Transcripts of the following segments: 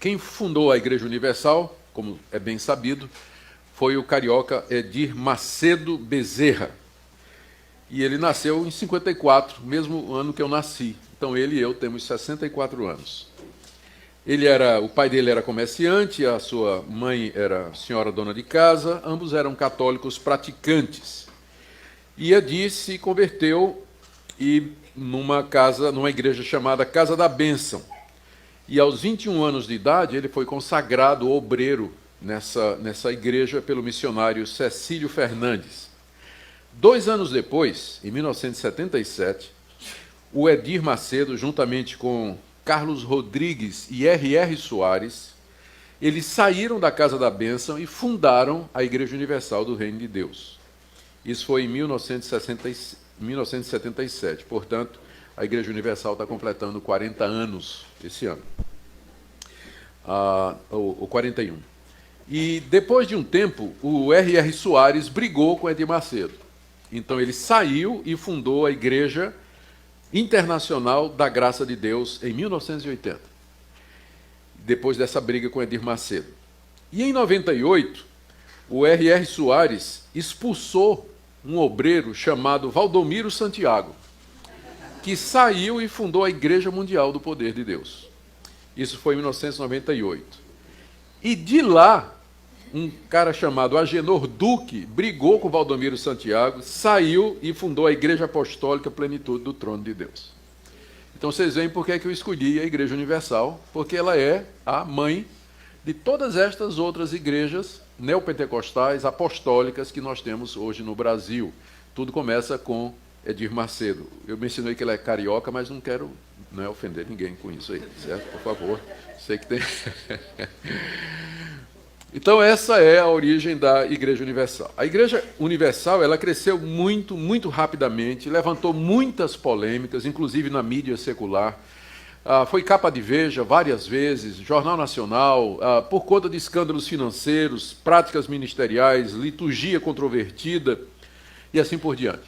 Quem fundou a Igreja Universal, como é bem sabido, foi o carioca Edir Macedo Bezerra. E ele nasceu em 54, mesmo ano que eu nasci. Então ele e eu temos 64 anos. O pai dele era comerciante, a sua mãe era senhora dona de casa, ambos eram católicos praticantes. E Edir se converteu numa igreja chamada Casa da Bênção. E aos 21 anos de idade, ele foi consagrado obreiro nessa igreja pelo missionário Cecílio Fernandes. 2 anos depois, em 1977, o Edir Macedo, juntamente com Carlos Rodrigues e R.R. Soares, eles saíram da Casa da Bênção e fundaram a Igreja Universal do Reino de Deus. Isso foi em 1977, portanto, a Igreja Universal está completando 40 anos esse ano, ou 41. E depois de um tempo, o R.R. Soares brigou com Edir Macedo. Então ele saiu e fundou a Igreja Internacional da Graça de Deus em 1980, depois dessa briga com Edir Macedo. E em 98, o R.R. Soares expulsou um obreiro chamado Valdomiro Santiago, que saiu e fundou a Igreja Mundial do Poder de Deus. Isso foi em 1998. E de lá, um cara chamado Agenor Duque brigou com Valdomiro Santiago, saiu e fundou a Igreja Apostólica Plenitude do Trono de Deus. Então vocês veem por que eu escolhi a Igreja Universal, porque ela é a mãe de todas estas outras igrejas neopentecostais, apostólicas que nós temos hoje no Brasil. Tudo começa com Edir Macedo. Eu mencionei que ele é carioca, mas não quero ofender ninguém com isso aí, certo? Por favor. Sei que tem... Então essa é a origem da Igreja Universal. A Igreja Universal ela cresceu muito, muito rapidamente, levantou muitas polêmicas, inclusive na mídia secular. Foi capa de Veja várias vezes, Jornal Nacional, por conta de escândalos financeiros, práticas ministeriais, liturgia controvertida e assim por diante.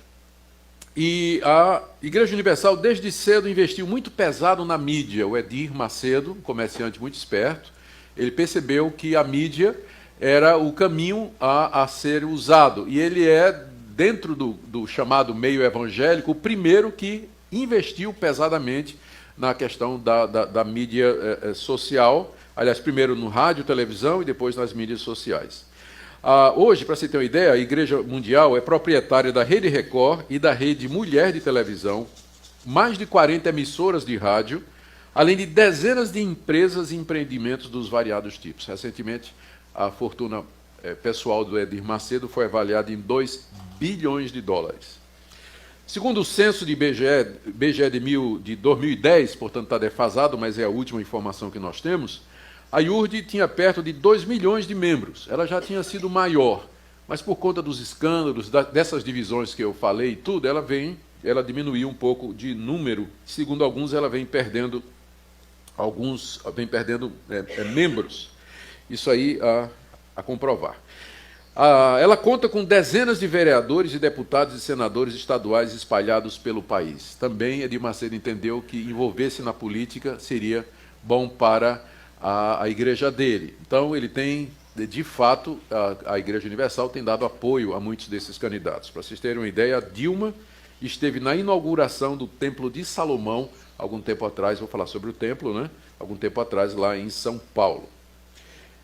E a Igreja Universal, desde cedo, investiu muito pesado na mídia. O Edir Macedo, um comerciante muito esperto, ele percebeu que a mídia era o caminho a ser usado. E ele é, dentro do chamado meio evangélico, o primeiro que investiu pesadamente na questão da mídia social. Aliás, primeiro no rádio, televisão e depois nas mídias sociais. Hoje, para você ter uma ideia, a Igreja Mundial é proprietária da Rede Record e da Rede Mulher de Televisão, mais de 40 emissoras de rádio, além de dezenas de empresas e empreendimentos dos variados tipos. Recentemente, a fortuna pessoal do Edir Macedo foi avaliada em 2 bilhões de dólares. Segundo o censo de IBGE de 2010, portanto está defasado, mas é a última informação que nós temos, a IURD tinha perto de 2 milhões de membros. Ela já tinha sido maior, mas por conta dos escândalos, dessas divisões que eu falei, tudo, ela diminuiu um pouco de número. Segundo alguns, ela vem perdendo membros. Isso aí a comprovar. Ela conta com dezenas de vereadores e deputados e senadores estaduais espalhados pelo país. Também Edir Macedo entendeu que envolver-se na política seria bom para a igreja dele. Então, ele tem, de fato, a Igreja Universal tem dado apoio a muitos desses candidatos. Para vocês terem uma ideia, a Dilma esteve na inauguração do Templo de Salomão, algum tempo atrás, vou falar sobre o templo, algum tempo atrás, lá em São Paulo.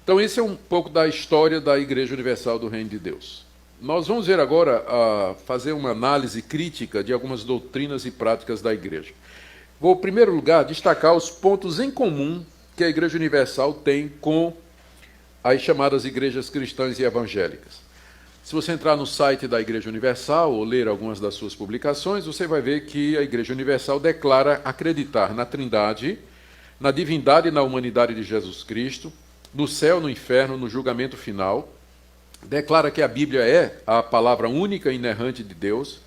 Então, esse é um pouco da história da Igreja Universal do Reino de Deus. Nós vamos ver agora, fazer uma análise crítica de algumas doutrinas e práticas da Igreja. Vou, em primeiro lugar, destacar os pontos em comum que a Igreja Universal tem com as chamadas igrejas cristãs e evangélicas. Se você entrar no site da Igreja Universal ou ler algumas das suas publicações, você vai ver que a Igreja Universal declara acreditar na Trindade, na divindade e na humanidade de Jesus Cristo, no céu, no inferno, no julgamento final, declara que a Bíblia é a palavra única e inerrante de Deus,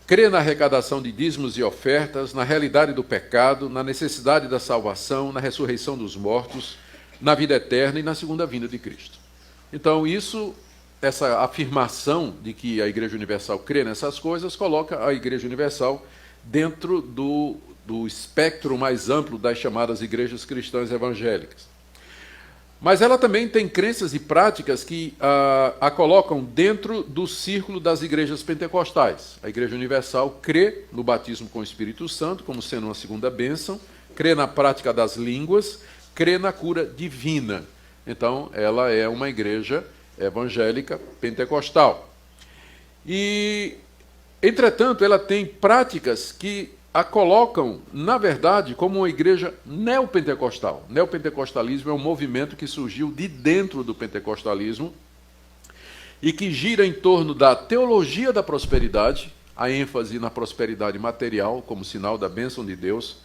crê na arrecadação de dízimos e ofertas, na realidade do pecado, na necessidade da salvação, na ressurreição dos mortos, na vida eterna e na segunda vinda de Cristo. Então, essa afirmação de que a Igreja Universal crê nessas coisas, coloca a Igreja Universal dentro do espectro mais amplo das chamadas igrejas cristãs evangélicas. Mas ela também tem crenças e práticas que a colocam dentro do círculo das igrejas pentecostais. A Igreja Universal crê no batismo com o Espírito Santo como sendo uma segunda bênção, crê na prática das línguas, crê na cura divina. Então, ela é uma igreja evangélica pentecostal. E, entretanto, ela tem práticas que a colocam, na verdade, como uma igreja neopentecostal. Neopentecostalismo é um movimento que surgiu de dentro do pentecostalismo e que gira em torno da teologia da prosperidade, a ênfase na prosperidade material como sinal da bênção de Deus,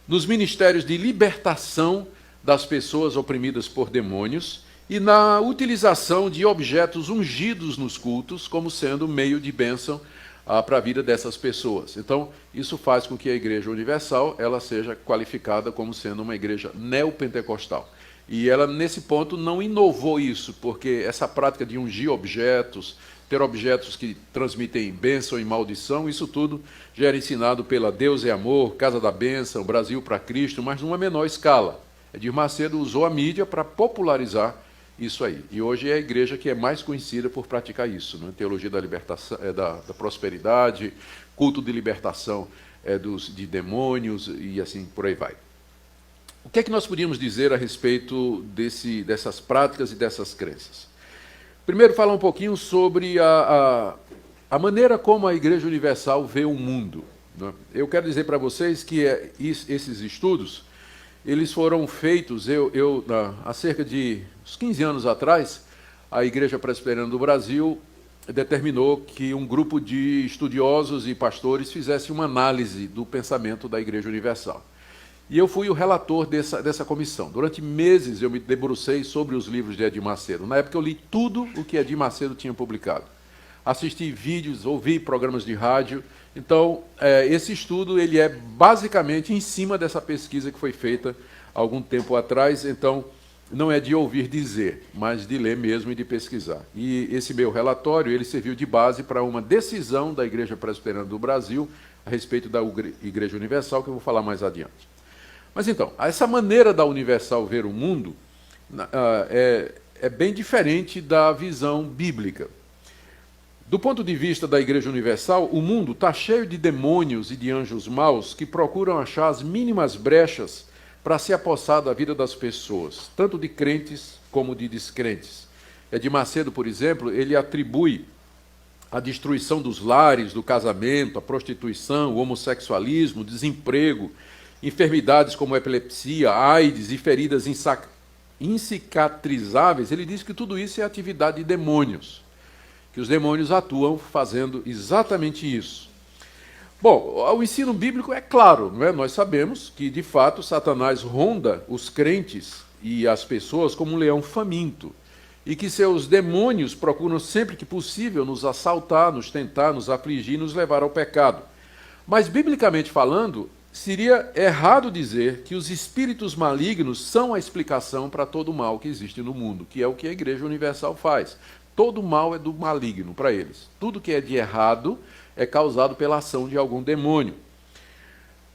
nos ministérios de libertação das pessoas oprimidas por demônios e na utilização de objetos ungidos nos cultos como sendo meio de bênção para a vida dessas pessoas. Então, isso faz com que a Igreja Universal ela seja qualificada como sendo uma igreja neopentecostal. E ela, nesse ponto, não inovou isso, porque essa prática de ungir objetos, ter objetos que transmitem bênção e maldição, isso tudo já era ensinado pela Deus é Amor, Casa da Bênção, Brasil para Cristo, mas numa menor escala. Edir Macedo usou a mídia para popularizar isso aí. E hoje é a igreja que é mais conhecida por praticar isso, né? Teologia da libertação, da prosperidade, culto de libertação de demônios e assim por aí vai. O que é que nós podíamos dizer a respeito dessas práticas e dessas crenças? Primeiro, falar um pouquinho sobre a maneira como a Igreja Universal vê o mundo, né? Eu quero dizer para vocês que esses estudos eles foram feitos, há cerca de uns 15 anos atrás, a Igreja Presbiteriana do Brasil determinou que um grupo de estudiosos e pastores fizesse uma análise do pensamento da Igreja Universal. E eu fui o relator dessa comissão. Durante meses eu me debrucei sobre os livros de Edir Macedo. Na época eu li tudo o que Edir Macedo tinha publicado. Assisti vídeos, ouvi programas de rádio. Então, esse estudo ele é basicamente em cima dessa pesquisa que foi feita há algum tempo atrás. Então, não é de ouvir dizer, mas de ler mesmo e de pesquisar. E esse meu relatório ele serviu de base para uma decisão da Igreja Presbiteriana do Brasil a respeito da Igreja Universal, que eu vou falar mais adiante. Mas então, essa maneira da Universal ver o mundo é bem diferente da visão bíblica. Do ponto de vista da Igreja Universal, o mundo está cheio de demônios e de anjos maus que procuram achar as mínimas brechas para se apossar da vida das pessoas, tanto de crentes como de descrentes. Edir Macedo, por exemplo, ele atribui a destruição dos lares, do casamento, a prostituição, o homossexualismo, o desemprego, enfermidades como epilepsia, AIDS e feridas incicatrizáveis. Ele diz que tudo isso é atividade de demônios, que os demônios atuam fazendo exatamente isso. Bom, o ensino bíblico é claro, não é? Nós sabemos que, de fato, Satanás ronda os crentes e as pessoas como um leão faminto, e que seus demônios procuram sempre que possível nos assaltar, nos tentar, nos afligir, nos levar ao pecado. Mas, biblicamente falando, seria errado dizer que os espíritos malignos são a explicação para todo o mal que existe no mundo, que é o que a Igreja Universal faz. Todo mal é do maligno para eles. Tudo que é de errado é causado pela ação de algum demônio.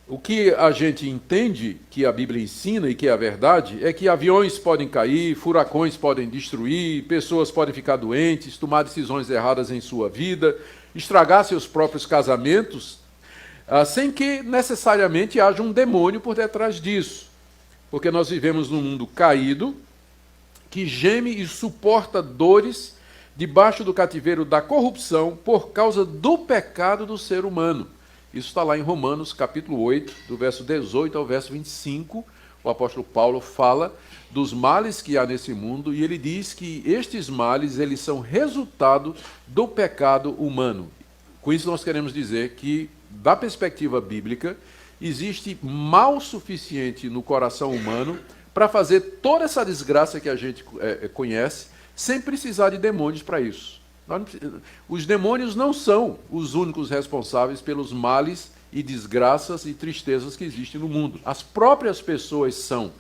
O que a gente entende que a Bíblia ensina e que é a verdade é que aviões podem cair, furacões podem destruir, pessoas podem ficar doentes, tomar decisões erradas em sua vida, estragar seus próprios casamentos, sem que necessariamente haja um demônio por detrás disso. Porque nós vivemos num mundo caído, que geme e suporta dores debaixo do cativeiro da corrupção por causa do pecado do ser humano. Isso está lá em Romanos, capítulo 8, do verso 18 ao verso 25. O apóstolo Paulo fala dos males que há nesse mundo e ele diz que estes males eles são resultado do pecado humano. Com isso nós queremos dizer que, da perspectiva bíblica, existe mal suficiente no coração humano para fazer toda essa desgraça que a gente conhece, sem precisar de demônios para isso. Os demônios não são os únicos responsáveis pelos males e desgraças e tristezas que existem no mundo. As próprias pessoas são,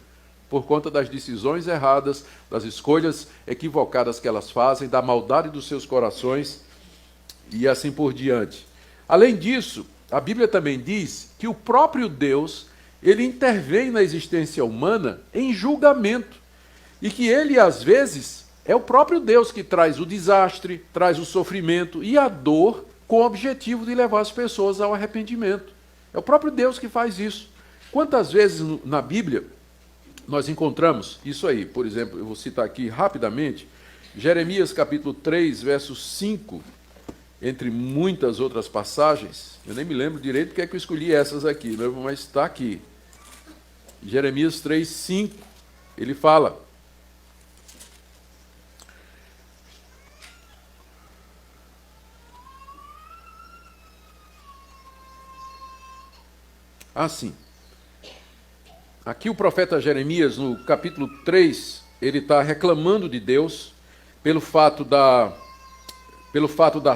por conta das decisões erradas, das escolhas equivocadas que elas fazem, da maldade dos seus corações e assim por diante. Além disso, a Bíblia também diz que o próprio Deus, ele intervém na existência humana em julgamento. E que ele, às vezes, é o próprio Deus que traz o desastre, traz o sofrimento e a dor com o objetivo de levar as pessoas ao arrependimento. É o próprio Deus que faz isso. Quantas vezes na Bíblia nós encontramos isso aí? Por exemplo, eu vou citar aqui rapidamente, Jeremias capítulo 3, verso 5, entre muitas outras passagens. Eu nem me lembro direito porque é que eu escolhi essas aqui, mas está aqui. Jeremias 3, 5, ele fala: assim, aqui o profeta Jeremias, no capítulo 3, ele está reclamando de Deus pelo fato da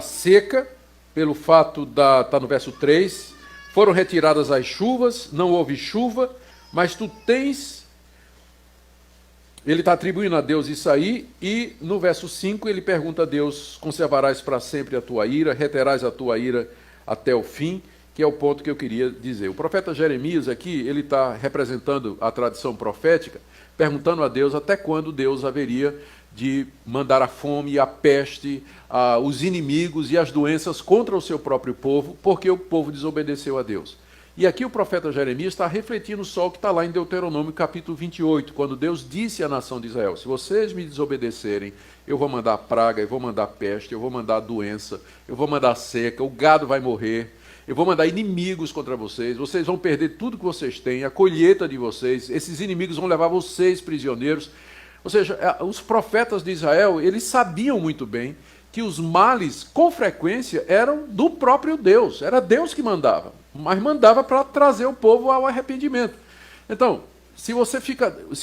seca, pelo fato está no verso 3, foram retiradas as chuvas, não houve chuva, mas tu tens... Ele está atribuindo a Deus isso aí, e no verso 5 ele pergunta a Deus: conservarás para sempre a tua ira, reterás a tua ira até o fim, que é o ponto que eu queria dizer. O profeta Jeremias aqui, ele está representando a tradição profética, perguntando a Deus até quando Deus haveria de mandar a fome, a peste, os inimigos e as doenças contra o seu próprio povo, porque o povo desobedeceu a Deus. E aqui o profeta Jeremias está refletindo só o que está lá em Deuteronômio capítulo 28, quando Deus disse à nação de Israel: se vocês me desobedecerem, eu vou mandar praga, eu vou mandar peste, eu vou mandar doença, eu vou mandar seca, o gado vai morrer, eu vou mandar inimigos contra vocês, vocês vão perder tudo que vocês têm, a colheita de vocês, esses inimigos vão levar vocês prisioneiros. Ou seja, os profetas de Israel, eles sabiam muito bem que os males, com frequência, eram do próprio Deus. Era Deus que mandava, mas mandava para trazer o povo ao arrependimento. Então, se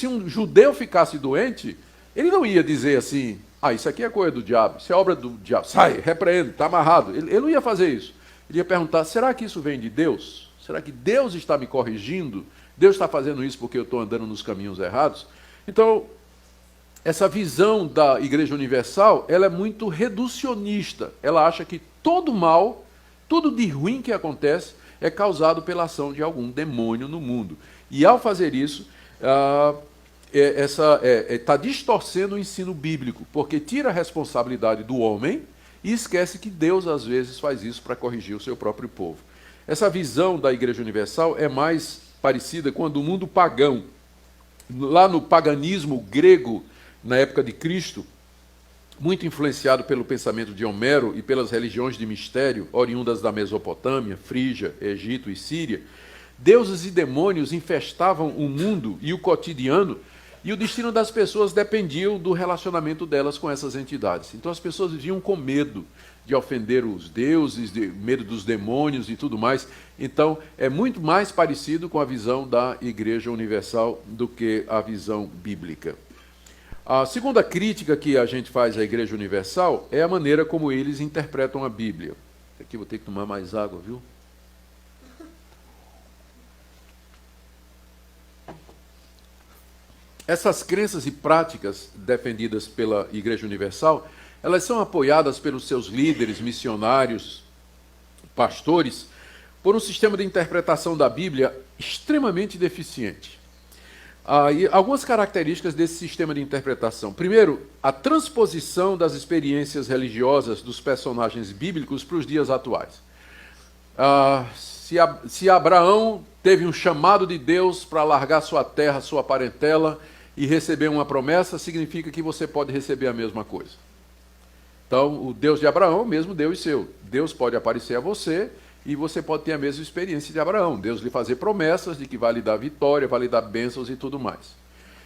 um judeu ficasse doente, ele não ia dizer assim: isso aqui é coisa do diabo, isso é obra do diabo, sai, repreende, está amarrado. Ele não ia fazer isso. Ele ia perguntar: será que isso vem de Deus? Será que Deus está me corrigindo? Deus está fazendo isso porque eu estou andando nos caminhos errados? Então, essa visão da Igreja Universal, ela é muito reducionista. Ela acha que todo mal, tudo de ruim que acontece, é causado pela ação de algum demônio no mundo. E ao fazer isso, está distorcendo o ensino bíblico, porque tira a responsabilidade do homem e esquece que Deus, às vezes, faz isso para corrigir o seu próprio povo. Essa visão da Igreja Universal é mais parecida com a do mundo pagão. Lá no paganismo grego, na época de Cristo, muito influenciado pelo pensamento de Homero e pelas religiões de mistério, oriundas da Mesopotâmia, Frígia, Egito e Síria, deuses e demônios infestavam o mundo e o cotidiano, e o destino das pessoas dependia do relacionamento delas com essas entidades. Então as pessoas viviam com medo de ofender os deuses, de medo dos demônios e tudo mais. Então é muito mais parecido com a visão da Igreja Universal do que a visão bíblica. A segunda crítica que a gente faz à Igreja Universal é a maneira como eles interpretam a Bíblia. Aqui vou ter que tomar mais água, viu? Essas crenças e práticas defendidas pela Igreja Universal, elas são apoiadas pelos seus líderes, missionários, pastores, por um sistema de interpretação da Bíblia extremamente deficiente. E algumas características desse sistema de interpretação. Primeiro, a transposição das experiências religiosas dos personagens bíblicos para os dias atuais. Se Abraão teve um chamado de Deus para largar sua terra, sua parentela e receber uma promessa, significa que você pode receber a mesma coisa. Então, o Deus de Abraão é o mesmo Deus seu. Deus pode aparecer a você e você pode ter a mesma experiência de Abraão. Deus lhe fazer promessas de que vai lhe dar vitória, vai lhe dar bênçãos e tudo mais.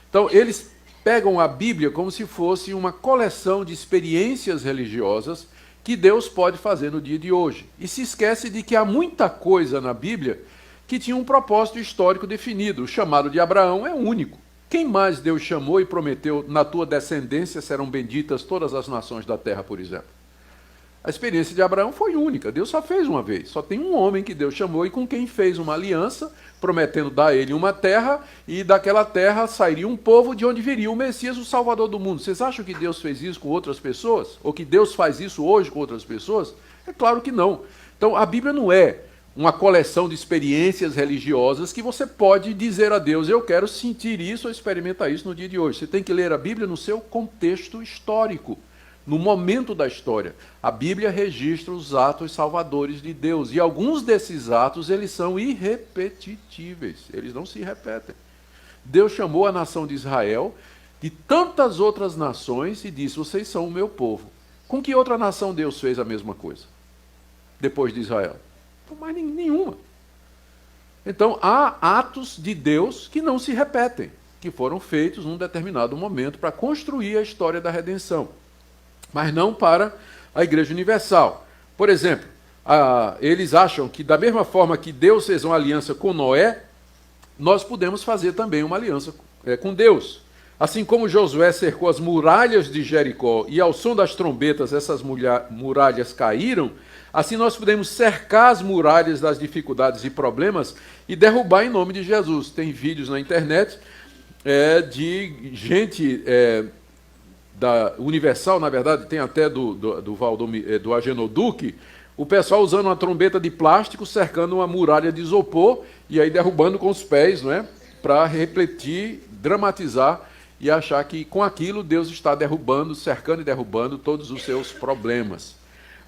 Então, eles pegam a Bíblia como se fosse uma coleção de experiências religiosas que Deus pode fazer no dia de hoje. E se esquece de que há muita coisa na Bíblia que tinha um propósito histórico definido. O chamado de Abraão é único. Quem mais Deus chamou e prometeu: na tua descendência serão benditas todas as nações da terra, por exemplo? A experiência de Abraão foi única. Deus só fez uma vez. Só tem um homem que Deus chamou e com quem fez uma aliança, prometendo dar a ele uma terra, e daquela terra sairia um povo de onde viria o Messias, o Salvador do mundo. Vocês acham que Deus fez isso com outras pessoas? Ou que Deus faz isso hoje com outras pessoas? É claro que não. Então, a Bíblia não é uma coleção de experiências religiosas que você pode dizer a Deus, eu quero sentir isso ou experimentar isso no dia de hoje. Você tem que ler a Bíblia no seu contexto histórico, no momento da história. A Bíblia registra os atos salvadores de Deus, e alguns desses atos, eles são irrepetíveis, eles não se repetem. Deus chamou a nação de Israel de tantas outras nações e disse, vocês são o meu povo. Com que outra nação Deus fez a mesma coisa? Depois de Israel? Mais nenhuma. Então, há atos de Deus que não se repetem, que foram feitos num determinado momento para construir a história da redenção, mas não para a Igreja Universal. Por exemplo, eles acham que da mesma forma que Deus fez uma aliança com Noé, nós podemos fazer também uma aliança com Deus. Assim como Josué cercou as muralhas de Jericó e ao som das trombetas essas muralhas caíram, assim nós podemos cercar as muralhas das dificuldades e problemas e derrubar em nome de Jesus. Tem vídeos na internet de gente da Universal, na verdade, tem até do Agenor Duque, o pessoal usando uma trombeta de plástico, cercando uma muralha de isopor e aí derrubando com os pés, não é? Para refletir, dramatizar e achar que com aquilo Deus está derrubando, cercando e derrubando todos os seus problemas.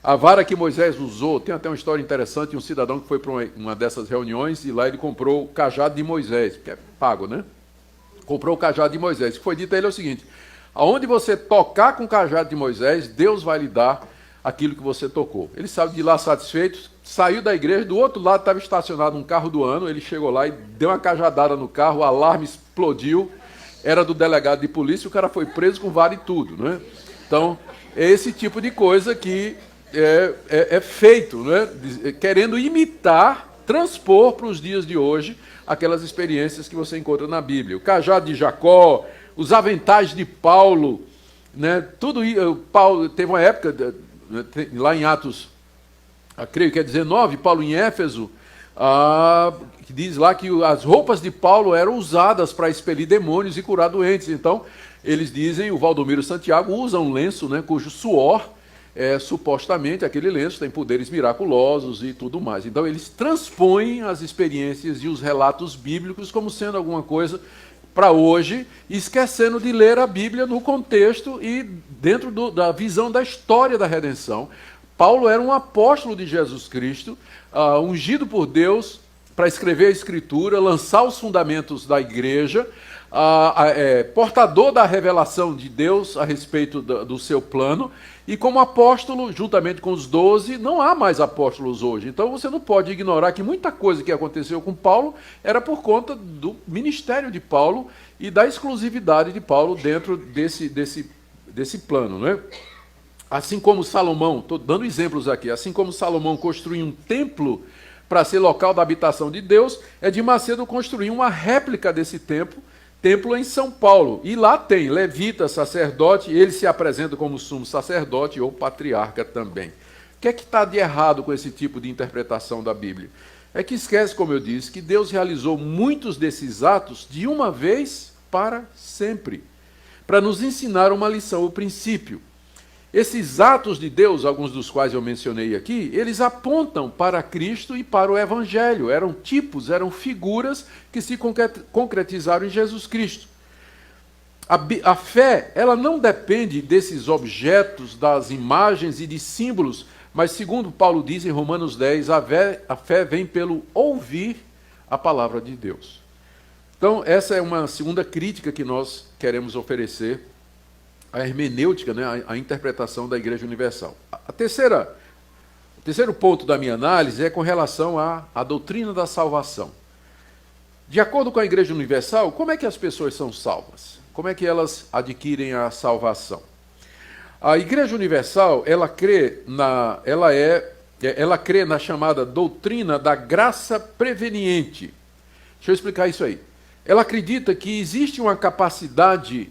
A vara que Moisés usou, tem até uma história interessante, um cidadão que foi para uma dessas reuniões e lá ele comprou o cajado de Moisés, que é pago, né? Comprou o cajado de Moisés. O que foi dito a ele é o seguinte, aonde você tocar com o cajado de Moisés, Deus vai lhe dar aquilo que você tocou. Ele saiu de lá satisfeito, saiu da igreja, do outro lado estava estacionado um carro do ano, ele chegou lá e deu uma cajadada no carro, o alarme explodiu, era do delegado de polícia, o cara foi preso com vara e tudo, né? Então, é esse tipo de coisa que é feito, né? Querendo imitar, transpor para os dias de hoje aquelas experiências que você encontra na Bíblia. O cajado de Jacó, os aventais de Paulo, né? Tudo isso. Paulo teve uma época, lá em Atos, creio que é 19, Paulo em Éfeso, que diz lá que as roupas de Paulo eram usadas para expelir demônios e curar doentes. Então, eles dizem, o Valdomiro Santiago usa um lenço, né, cujo suor, supostamente, aquele lenço tem poderes miraculosos e tudo mais. Então, eles transpõem as experiências e os relatos bíblicos como sendo alguma coisa para hoje, esquecendo de ler a Bíblia no contexto e dentro da visão da história da redenção. Paulo era um apóstolo de Jesus Cristo, ungido por Deus para escrever a Escritura, lançar os fundamentos da igreja, portador da revelação de Deus a respeito do seu plano, e como apóstolo, juntamente com os 12, não há mais apóstolos hoje. Então você não pode ignorar que muita coisa que aconteceu com Paulo era por conta do ministério de Paulo e da exclusividade de Paulo dentro desse plano, não é? Assim como Salomão, estou dando exemplos aqui, assim como Salomão construiu um templo para ser local da habitação de Deus, Edir Macedo construiu uma réplica desse templo em São Paulo. E lá tem levita, sacerdote, ele se apresenta como sumo sacerdote ou patriarca também. O que é que está de errado com esse tipo de interpretação da Bíblia? É que esquece, como eu disse, que Deus realizou muitos desses atos de uma vez para sempre, para nos ensinar uma lição, o princípio. Esses atos de Deus, alguns dos quais eu mencionei aqui, eles apontam para Cristo e para o Evangelho. Eram tipos, eram figuras que se concretizaram em Jesus Cristo. A fé, ela não depende desses objetos, das imagens e de símbolos, mas segundo Paulo diz em Romanos 10, a fé vem pelo ouvir a palavra de Deus. Então, essa é uma segunda crítica que nós queremos oferecer a hermenêutica, né, a interpretação da Igreja Universal. O terceiro ponto da minha análise é com relação à doutrina da salvação. De acordo com a Igreja Universal, como é que as pessoas são salvas? Como é que elas adquirem a salvação? A Igreja Universal, ela crê na chamada doutrina da graça preveniente. Deixa eu explicar isso aí. Ela acredita que existe uma capacidade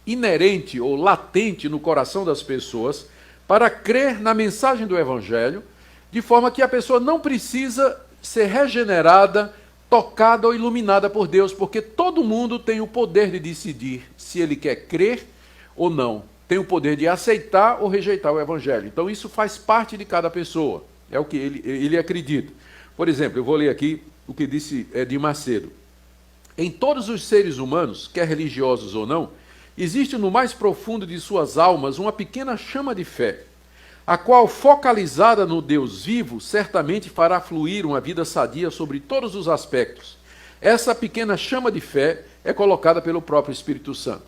inerente ou latente no coração das pessoas para crer na mensagem do Evangelho, de forma que a pessoa não precisa ser regenerada, tocada ou iluminada por Deus, porque todo mundo tem o poder de decidir se ele quer crer ou não, tem o poder de aceitar ou rejeitar o Evangelho. Então isso faz parte de cada pessoa, é o que ele acredita. Por exemplo, eu vou ler aqui o que disse Edir Macedo. Em todos os seres humanos, quer religiosos ou não, existe no mais profundo de suas almas uma pequena chama de fé, a qual, focalizada no Deus vivo, certamente fará fluir uma vida sadia sobre todos os aspectos. Essa pequena chama de fé é colocada pelo próprio Espírito Santo.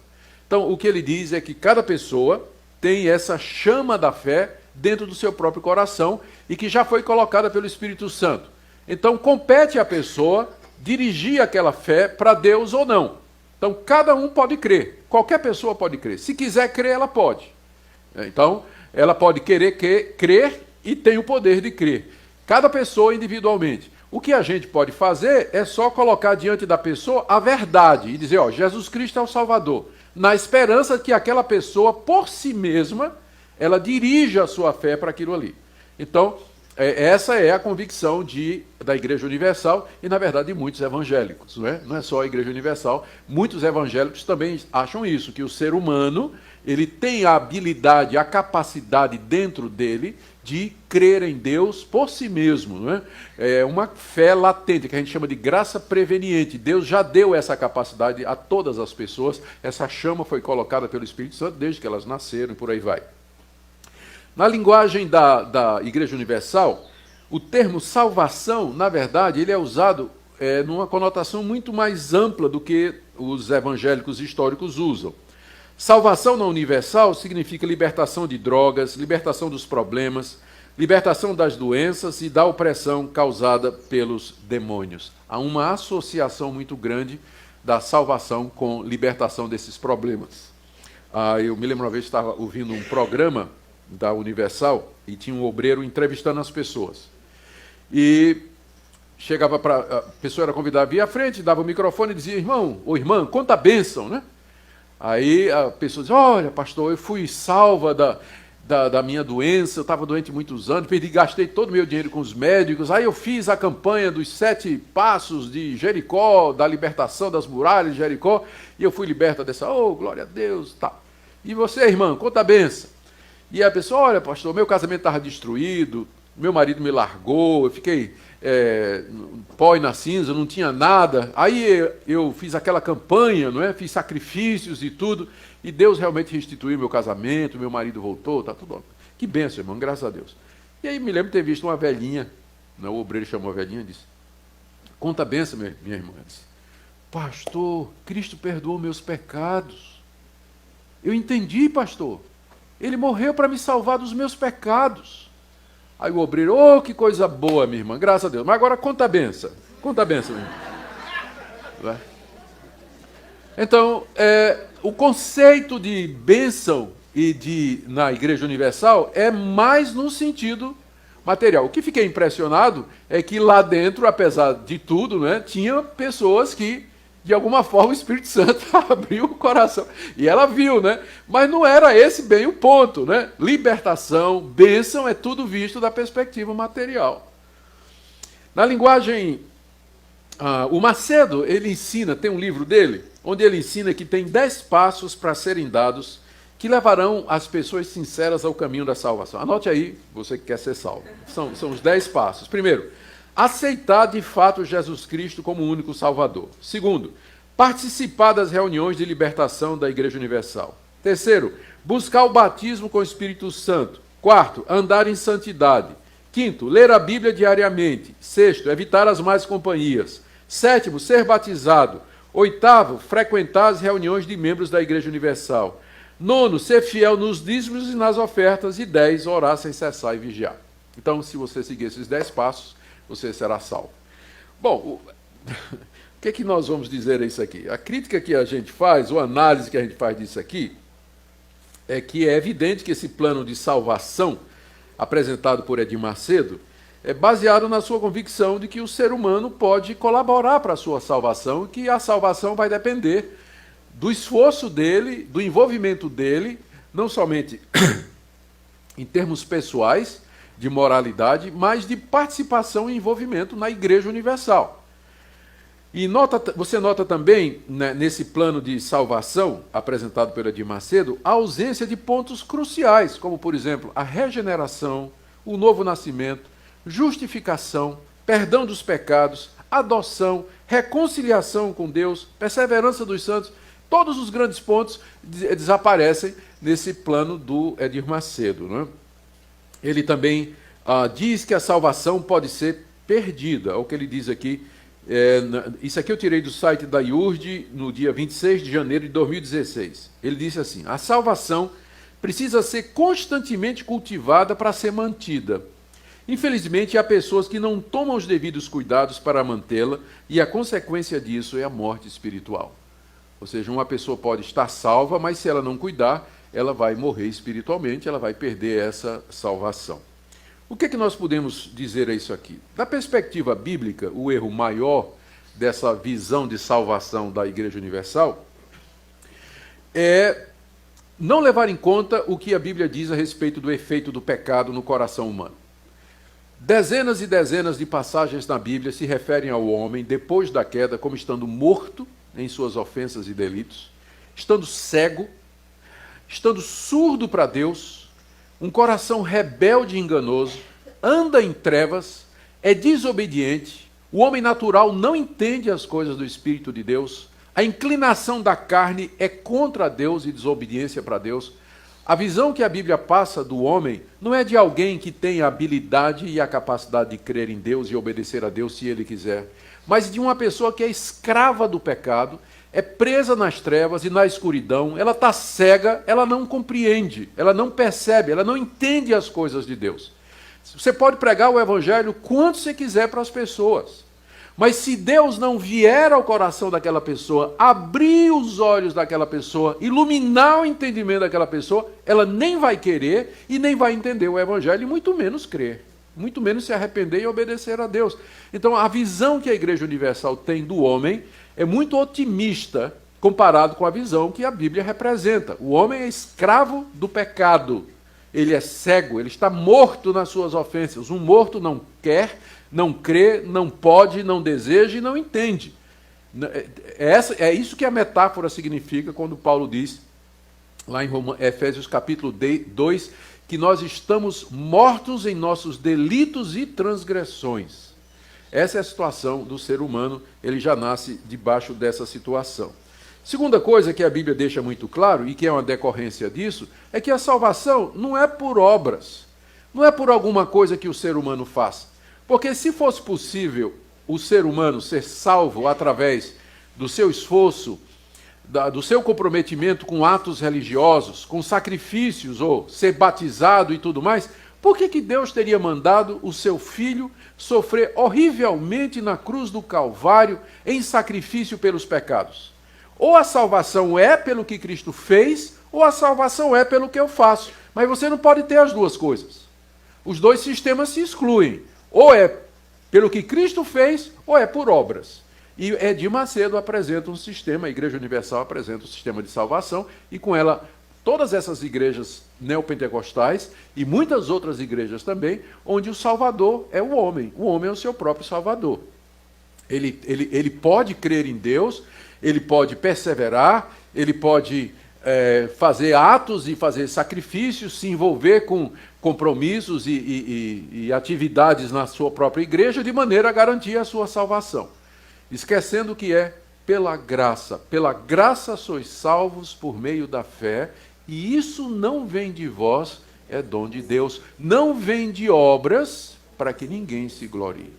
Então, o que ele diz é que cada pessoa tem essa chama da fé dentro do seu próprio coração e que já foi colocada pelo Espírito Santo. Então, compete à pessoa dirigir aquela fé para Deus ou não. Então, cada um pode crer. Qualquer pessoa pode crer. Se quiser crer, ela pode. Então, ela pode querer crer e tem o poder de crer. Cada pessoa individualmente. O que a gente pode fazer é só colocar diante da pessoa a verdade e dizer, ó, Jesus Cristo é o Salvador, na esperança que aquela pessoa, por si mesma, ela dirija a sua fé para aquilo ali. Então, essa é a convicção da Igreja Universal e, na verdade, de muitos evangélicos. Não é só a Igreja Universal, muitos evangélicos também acham isso, que o ser humano ele tem a habilidade, a capacidade dentro dele de crer em Deus por si mesmo. Não é? É uma fé latente, que a gente chama de graça preveniente. Deus já deu essa capacidade a todas as pessoas, essa chama foi colocada pelo Espírito Santo desde que elas nasceram e por aí vai. Na linguagem da Igreja Universal, o termo salvação, na verdade, ele é usado numa conotação muito mais ampla do que os evangélicos históricos usam. Salvação na Universal significa libertação de drogas, libertação dos problemas, libertação das doenças e da opressão causada pelos demônios. Há uma associação muito grande da salvação com libertação desses problemas. Eu me lembro uma vez que estava ouvindo um programa da Universal e tinha um obreiro entrevistando as pessoas. E chegava para a pessoa era convidada, via à frente, dava o microfone e dizia, irmão ou irmã, conta a bênção, né? Aí a pessoa diz, olha, pastor, eu fui salva da minha doença, eu estava doente muitos anos, gastei todo o meu dinheiro com os médicos, aí eu fiz a campanha dos 7 passos de Jericó, da libertação das muralhas de Jericó, e eu fui liberta dessa, glória a Deus, tá. E você, irmã, conta a bênção. E a pessoa, olha, pastor, meu casamento estava destruído, meu marido me largou, eu fiquei pó e na cinza, não tinha nada. Aí eu fiz aquela campanha, não é? Fiz sacrifícios e tudo, e Deus realmente restituiu meu casamento, meu marido voltou, tá tudo. Que bênção, irmão, graças a Deus. E aí me lembro de ter visto uma velhinha, o obreiro chamou a velhinha e disse, conta a bênção, minha irmã. Disse, pastor, Cristo perdoou meus pecados. Eu entendi, pastor. Ele morreu para me salvar dos meus pecados. Aí o obreiro, que coisa boa, minha irmã, graças a Deus. Mas agora conta a benção. Conta a benção, minha irmã. Então, o conceito de bênção na Igreja Universal é mais no sentido material. O que fiquei impressionado é que lá dentro, apesar de tudo, né, tinha pessoas que, de alguma forma, o Espírito Santo abriu o coração. E ela viu, né? Mas não era esse bem o ponto, né? Libertação, bênção, é tudo visto da perspectiva material. Na linguagem, o Macedo, ele ensina, tem um livro dele, onde ele ensina que tem 10 passos para serem dados que levarão as pessoas sinceras ao caminho da salvação. Anote aí, você que quer ser salvo. São os 10 passos. Primeiro, aceitar de fato Jesus Cristo como o único Salvador. Segundo, participar das reuniões de libertação da Igreja Universal. Terceiro, buscar o batismo com o Espírito Santo. Quarto, andar em santidade. Quinto, ler a Bíblia diariamente. Sexto, evitar as más companhias. Sétimo, ser batizado. Oitavo, frequentar as reuniões de membros da Igreja Universal. Nono, ser fiel nos dízimos e nas ofertas. E 10, orar sem cessar e vigiar. Então, se você seguir esses 10 passos, você será salvo. Bom, o que é que nós vamos dizer a isso aqui? A crítica que a gente faz, ou a análise que a gente faz disso aqui, é que é evidente que esse plano de salvação, apresentado por Edir Macedo, é baseado na sua convicção de que o ser humano pode colaborar para a sua salvação, e que a salvação vai depender do esforço dele, do envolvimento dele, não somente em termos pessoais, de moralidade, mas de participação e envolvimento na Igreja Universal. E você nota também, né, nesse plano de salvação apresentado pelo Edir Macedo, a ausência de pontos cruciais, como, por exemplo, a regeneração, o novo nascimento, justificação, perdão dos pecados, adoção, reconciliação com Deus, perseverança dos santos. Todos os grandes pontos desaparecem nesse plano do Edir Macedo. Não é? Ele também diz que a salvação pode ser perdida. É o que ele diz aqui. Isso aqui eu tirei do site da IURD no dia 26 de janeiro de 2016. Ele disse assim: a salvação precisa ser constantemente cultivada para ser mantida. Infelizmente, há pessoas que não tomam os devidos cuidados para mantê-la, e a consequência disso é a morte espiritual. Ou seja, uma pessoa pode estar salva, mas se ela não cuidar, ela vai morrer espiritualmente, ela vai perder essa salvação. O que nós podemos dizer a isso aqui? Da perspectiva bíblica, o erro maior dessa visão de salvação da Igreja Universal é não levar em conta o que a Bíblia diz a respeito do efeito do pecado no coração humano. Dezenas e dezenas de passagens na Bíblia se referem ao homem, depois da queda, como estando morto em suas ofensas e delitos, estando cego, estando surdo para Deus, um coração rebelde e enganoso, anda em trevas, é desobediente, o homem natural não entende as coisas do Espírito de Deus, a inclinação da carne é contra Deus e desobediência para Deus. A visão que a Bíblia passa do homem não é de alguém que tem a habilidade e a capacidade de crer em Deus e obedecer a Deus se ele quiser, mas de uma pessoa que é escrava do pecado, é presa nas trevas e na escuridão, ela está cega, ela não compreende, ela não percebe, ela não entende as coisas de Deus. Você pode pregar o evangelho quanto você quiser para as pessoas, mas se Deus não vier ao coração daquela pessoa, abrir os olhos daquela pessoa, iluminar o entendimento daquela pessoa, ela nem vai querer e nem vai entender o evangelho, e muito menos crer, muito menos se arrepender e obedecer a Deus. Então a visão que a Igreja Universal tem do homem é muito otimista comparado com a visão que a Bíblia representa. O homem é escravo do pecado, ele é cego, ele está morto nas suas ofensas. Um morto não quer, não crê, não pode, não deseja e não entende. É isso que a metáfora significa quando Paulo diz, lá em Efésios capítulo 2, que nós estamos mortos em nossos delitos e transgressões. Essa é a situação do ser humano, ele já nasce debaixo dessa situação. Segunda coisa que a Bíblia deixa muito claro, e que é uma decorrência disso, é que a salvação não é por obras, não é por alguma coisa que o ser humano faz. Porque se fosse possível o ser humano ser salvo através do seu esforço, do seu comprometimento com atos religiosos, com sacrifícios, ou ser batizado e tudo mais, por que Deus teria mandado o seu filho sofrer horrivelmente na cruz do Calvário em sacrifício pelos pecados? Ou a salvação é pelo que Cristo fez, ou a salvação é pelo que eu faço. Mas você não pode ter as duas coisas. Os dois sistemas se excluem. Ou é pelo que Cristo fez, ou é por obras. E Edir Macedo apresenta um sistema, a Igreja Universal apresenta um sistema de salvação, e com ela todas essas igrejas neopentecostais e muitas outras igrejas também, onde o Salvador é o homem é o seu próprio Salvador. Ele pode crer em Deus, ele pode perseverar, ele pode fazer atos e fazer sacrifícios, se envolver com compromissos e atividades na sua própria igreja, de maneira a garantir a sua salvação. Esquecendo que é pela graça sois salvos por meio da fé, e isso não vem de vós, é dom de Deus, não vem de obras, para que ninguém se glorie.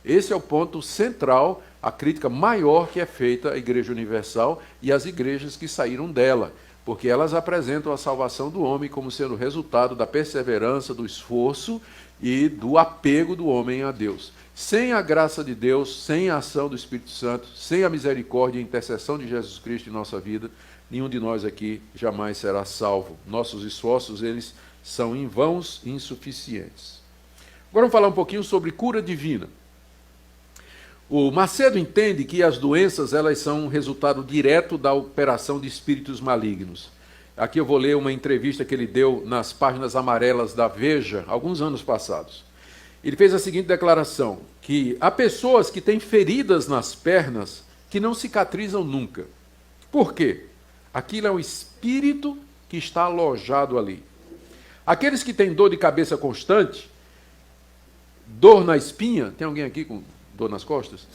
Esse é o ponto central, a crítica maior que é feita à Igreja Universal e às igrejas que saíram dela, porque elas apresentam a salvação do homem como sendo resultado da perseverança, do esforço e do apego do homem a Deus. Sem a graça de Deus, sem a ação do Espírito Santo, sem a misericórdia e a intercessão de Jesus Cristo em nossa vida, nenhum de nós aqui jamais será salvo. Nossos esforços, eles são em vãos e insuficientes. Agora vamos falar um pouquinho sobre cura divina. O Macedo entende que as doenças elas são um resultado direto da operação de espíritos malignos. Aqui eu vou ler uma entrevista que ele deu nas páginas amarelas da Veja, alguns anos passados. Ele fez a seguinte declaração, que há pessoas que têm feridas nas pernas que não cicatrizam nunca. Por quê? Aquilo é um espírito que está alojado ali. Aqueles que têm dor de cabeça constante, dor na espinha, tem alguém aqui com dor nas costas?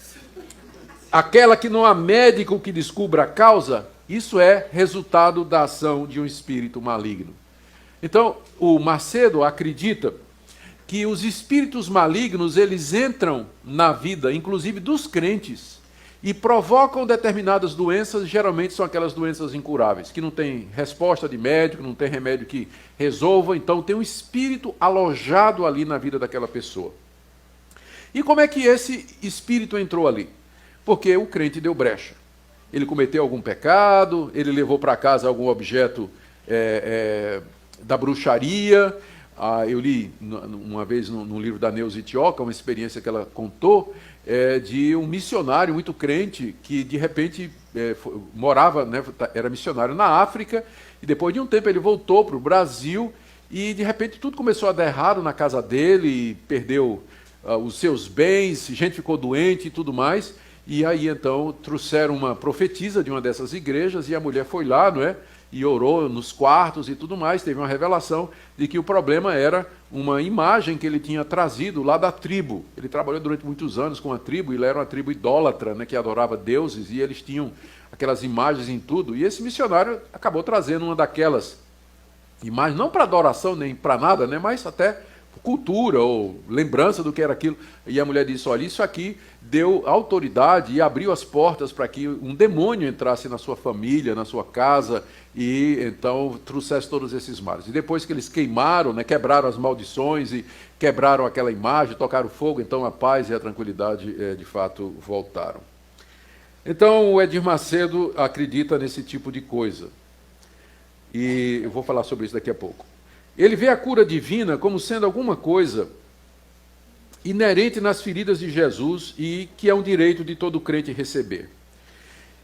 Aquela que não há médico que descubra a causa, isso é resultado da ação de um espírito maligno. Então, o Macedo acredita que os espíritos malignos, eles entram na vida, inclusive dos crentes, e provocam determinadas doenças, geralmente são aquelas doenças incuráveis, que não tem resposta de médico, não tem remédio que resolva, então tem um espírito alojado ali na vida daquela pessoa. E como é que esse espírito entrou ali? Porque o crente deu brecha. Ele cometeu algum pecado, ele levou para casa algum objeto da bruxaria. Eu li uma vez no livro da Neuza Itioca, uma experiência que ela contou, de um missionário muito crente que, de repente, morava, né, era missionário na África, e depois de um tempo ele voltou para o Brasil, e, de repente, tudo começou a dar errado na casa dele, perdeu os seus bens, gente ficou doente e tudo mais. E aí, então, trouxeram uma profetisa de uma dessas igrejas, e a mulher foi lá, não é? E orou nos quartos e tudo mais, teve uma revelação de que o problema era uma imagem que ele tinha trazido lá da tribo. Ele trabalhou durante muitos anos com a tribo, e ele era uma tribo idólatra, né, que adorava deuses, e eles tinham aquelas imagens em tudo. E esse missionário acabou trazendo uma daquelas imagens, não para adoração nem para nada, né, mas até cultura ou lembrança do que era aquilo. E a mulher disse, olha, isso aqui deu autoridade e abriu as portas para que um demônio entrasse na sua família, na sua casa, e então trouxesse todos esses males. E depois que eles queimaram, né, quebraram as maldições e quebraram aquela imagem, tocaram fogo, então a paz e a tranquilidade de fato voltaram. Então o Edir Macedo acredita nesse tipo de coisa. E eu vou falar sobre isso daqui a pouco. Ele vê a cura divina como sendo alguma coisa inerente nas feridas de Jesus e que é um direito de todo crente receber.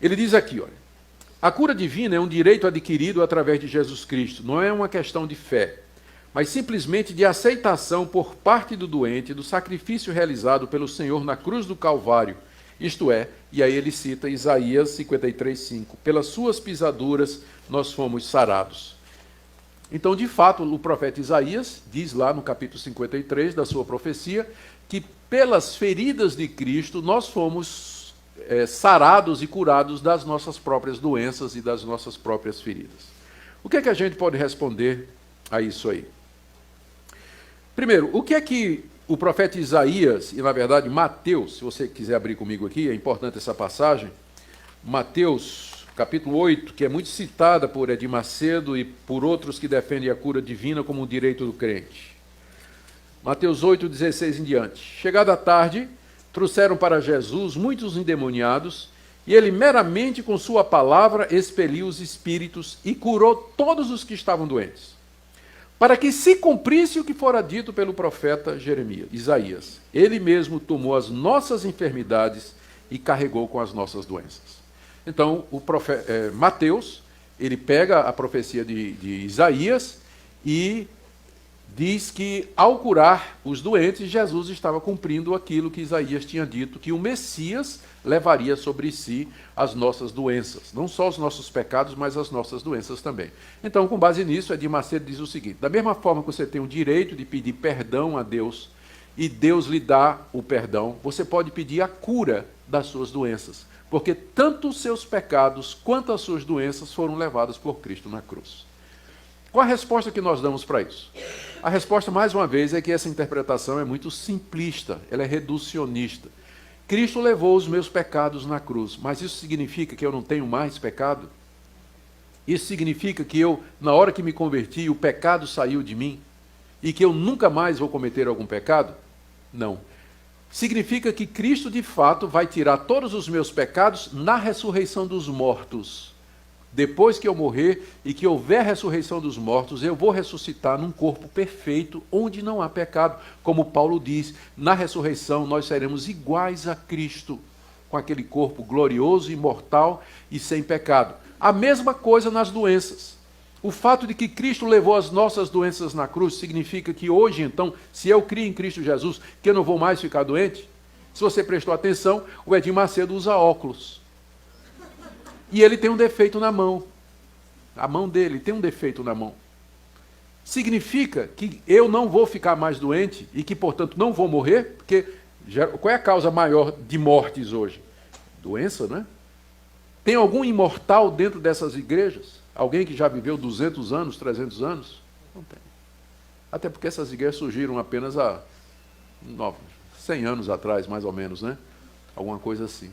Ele diz aqui, olha, a cura divina é um direito adquirido através de Jesus Cristo, não é uma questão de fé, mas simplesmente de aceitação por parte do doente do sacrifício realizado pelo Senhor na cruz do Calvário, isto é, e aí ele cita Isaías 53:5, pelas suas pisaduras nós fomos sarados. Então, de fato, o profeta Isaías diz lá no capítulo 53 da sua profecia que pelas feridas de Cristo nós fomos sarados e curados das nossas próprias doenças e das nossas próprias feridas. O que é que a gente pode responder a isso aí? Primeiro, o que é que o profeta Isaías, e na verdade Mateus, se você quiser abrir comigo aqui, é importante essa passagem, Mateus capítulo 8, que é muito citada por Edir Macedo e por outros que defendem a cura divina como um direito do crente. Mateus 8, 16 em diante. Chegada a tarde, trouxeram para Jesus muitos endemoniados, e ele meramente com sua palavra expeliu os espíritos e curou todos os que estavam doentes, para que se cumprisse o que fora dito pelo profeta Isaías. Ele mesmo tomou as nossas enfermidades e carregou com as nossas doenças. Então, o profeta Mateus, ele pega a profecia de Isaías e diz que, ao curar os doentes, Jesus estava cumprindo aquilo que Isaías tinha dito, que o Messias levaria sobre si as nossas doenças. Não só os nossos pecados, mas as nossas doenças também. Então, com base nisso, Edir Macedo diz o seguinte, da mesma forma que você tem o direito de pedir perdão a Deus, e Deus lhe dá o perdão, você pode pedir a cura das suas doenças. Porque tanto os seus pecados quanto as suas doenças foram levadas por Cristo na cruz. Qual a resposta que nós damos para isso? A resposta, mais uma vez, é que essa interpretação é muito simplista, ela é reducionista. Cristo levou os meus pecados na cruz, mas isso significa que eu não tenho mais pecado? Isso significa que eu, na hora que me converti, o pecado saiu de mim? E que eu nunca mais vou cometer algum pecado? Não. Significa que Cristo, de fato, vai tirar todos os meus pecados na ressurreição dos mortos. Depois que eu morrer e que houver ressurreição dos mortos, eu vou ressuscitar num corpo perfeito, onde não há pecado. Como Paulo diz, na ressurreição nós seremos iguais a Cristo, com aquele corpo glorioso, imortal e sem pecado. A mesma coisa nas doenças. O fato de que Cristo levou as nossas doenças na cruz significa que hoje, então, se eu crio em Cristo Jesus, que eu não vou mais ficar doente? Se você prestou atenção, o Edir Macedo usa óculos. E ele tem um defeito na mão. A mão dele tem um defeito na mão. significa que eu não vou ficar mais doente e que, portanto, não vou morrer? Porque qual é a causa maior de mortes hoje? Doença, né? Tem algum imortal dentro dessas igrejas? Alguém que já viveu 200 anos, 300 anos? Não tem. Até porque essas igrejas surgiram apenas há 100 anos atrás, mais ou menos, né? Alguma coisa assim.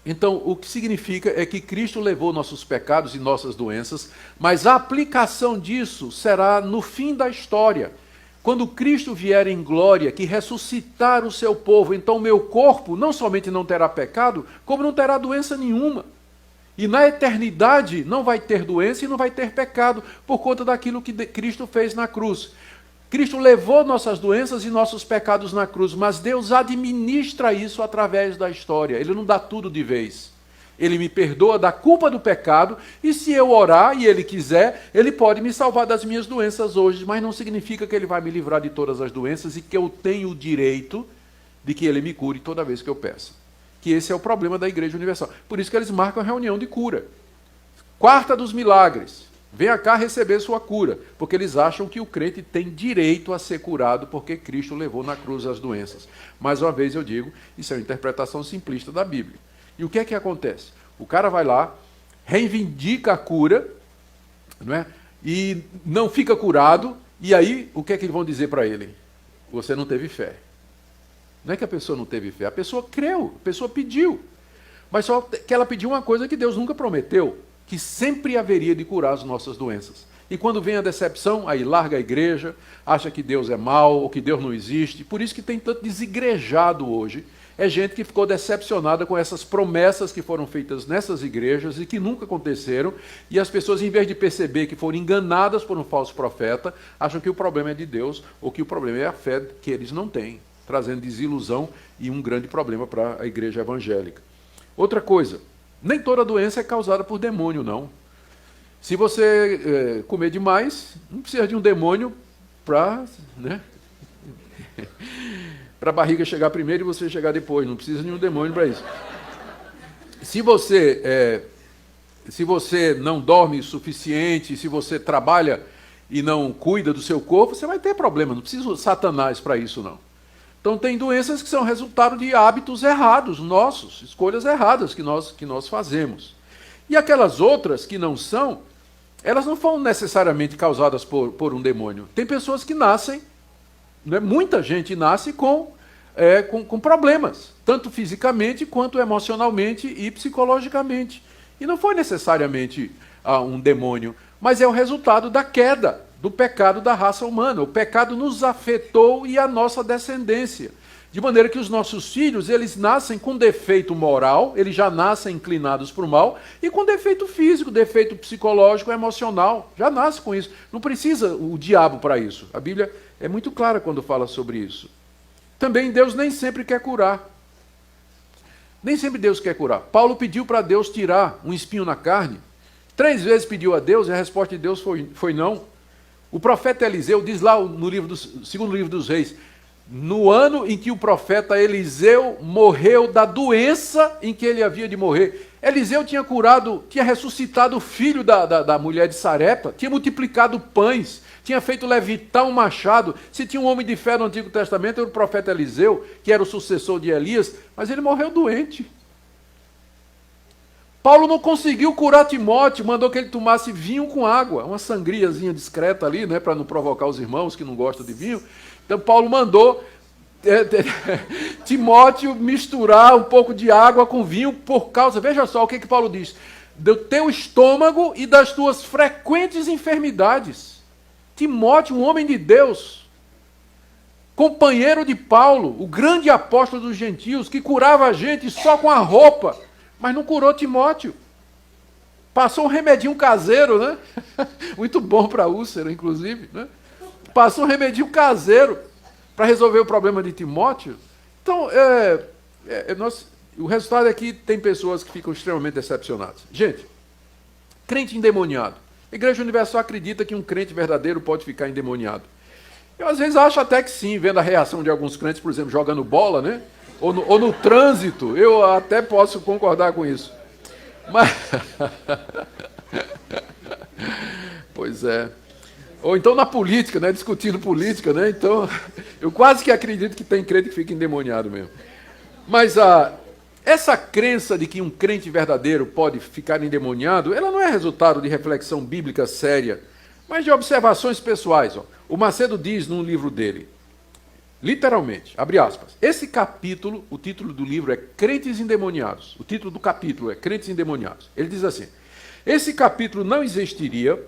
Então, o que significa é que Cristo levou nossos pecados e nossas doenças, mas a aplicação disso será no fim da história. Quando Cristo vier em glória, que ressuscitar o seu povo, então o meu corpo não somente não terá pecado, como não terá doença nenhuma. E na eternidade não vai ter doença e não vai ter pecado, por conta daquilo que Cristo fez na cruz. Cristo levou nossas doenças e nossos pecados na cruz, mas Deus administra isso através da história. Ele não dá tudo de vez. Ele me perdoa da culpa do pecado, e se eu orar e Ele quiser, Ele pode me salvar das minhas doenças hoje, mas não significa que Ele vai me livrar de todas as doenças e que eu tenho o direito de que Ele me cure toda vez que eu peço. Que esse é o problema da Igreja Universal. Por isso que eles marcam a reunião de cura. Quarta dos milagres. Venha cá receber sua cura, porque eles acham que o crente tem direito a ser curado porque Cristo levou na cruz as doenças. Mais uma vez eu digo, isso é uma interpretação simplista da Bíblia. E o que é que acontece? O cara vai lá, reivindica a cura, não é? E não fica curado, e aí o que é que eles vão dizer para ele? Você não teve fé. Não é que a pessoa não teve fé, a pessoa creu, a pessoa pediu. Mas só que ela pediu uma coisa que Deus nunca prometeu, que sempre haveria de curar as nossas doenças. E quando vem a decepção, aí larga a igreja, acha que Deus é mau, ou que Deus não existe. Por isso que tem tanto desigrejado hoje. É gente que ficou decepcionada com essas promessas que foram feitas nessas igrejas e que nunca aconteceram. E as pessoas, em vez de perceber que foram enganadas por um falso profeta, acham que o problema é de Deus, ou que o problema é a fé que eles não têm, trazendo desilusão e um grande problema para a igreja evangélica. Outra coisa, nem toda doença é causada por demônio, não. Se você comer demais, não precisa de um demônio para, né, para a barriga chegar primeiro e você chegar depois. Não precisa de um demônio para isso. Se você não dorme o suficiente, se você trabalha e não cuida do seu corpo, você vai ter problema. Não precisa de Satanás para isso, não. Então tem doenças que são resultado de hábitos errados nossos, escolhas erradas que nós fazemos. E aquelas outras que não são, elas não foram necessariamente causadas por um demônio. Tem pessoas que nascem, né, muita gente nasce com problemas, tanto fisicamente quanto emocionalmente e psicologicamente. E não foi necessariamente um demônio, mas é o resultado da queda, do pecado da raça humana. O pecado nos afetou e a nossa descendência. De maneira que os nossos filhos, eles nascem com defeito moral, eles já nascem inclinados para o mal, e com defeito físico, defeito psicológico, emocional. Já nasce com isso. Não precisa o diabo para isso. A Bíblia é muito clara quando fala sobre isso. Também Deus nem sempre quer curar. Nem sempre Deus quer curar. Paulo pediu para Deus tirar um espinho na carne. 3 vezes pediu a Deus e a resposta de Deus foi não. O profeta Eliseu diz lá no segundo livro dos Reis, no ano em que o profeta Eliseu morreu da doença em que ele havia de morrer. Eliseu tinha ressuscitado o filho da mulher de Sarepta, tinha multiplicado pães, tinha feito levitar um machado. Se tinha um homem de fé no Antigo Testamento, era o profeta Eliseu, que era o sucessor de Elias, mas ele morreu doente. Paulo não conseguiu curar Timóteo, mandou que ele tomasse vinho com água, uma sangriazinha discreta ali, né, para não provocar os irmãos que não gostam de vinho. Então Paulo mandou Timóteo misturar um pouco de água com vinho por causa, veja só o que Paulo diz, do teu estômago e das tuas frequentes enfermidades. Timóteo, um homem de Deus, companheiro de Paulo, o grande apóstolo dos gentios, que curava a gente só com a roupa, mas não curou Timóteo. Passou um remedinho caseiro, né? Muito bom para úlcera, inclusive, né? Passou um remedinho caseiro para resolver o problema de Timóteo. Então, o resultado é que tem pessoas que ficam extremamente decepcionadas. Gente, crente endemoniado. A Igreja Universal acredita que um crente verdadeiro pode ficar endemoniado. Eu, às vezes, acho até que sim, vendo a reação de alguns crentes, por exemplo, jogando bola, né? Ou no trânsito, eu até posso concordar com isso. Mas... pois é. Ou então na política, né? Discutindo política, né? Então, eu quase que acredito que tem crente que fica endemoniado mesmo. Mas essa crença de que um crente verdadeiro pode ficar endemoniado, ela não é resultado de reflexão bíblica séria, mas de observações pessoais. Ó. O Macedo diz num livro dele, literalmente, abre aspas, esse capítulo, o título do livro é Crentes Endemoniados. O título do capítulo é Crentes Endemoniados. Ele diz assim, esse capítulo não existiria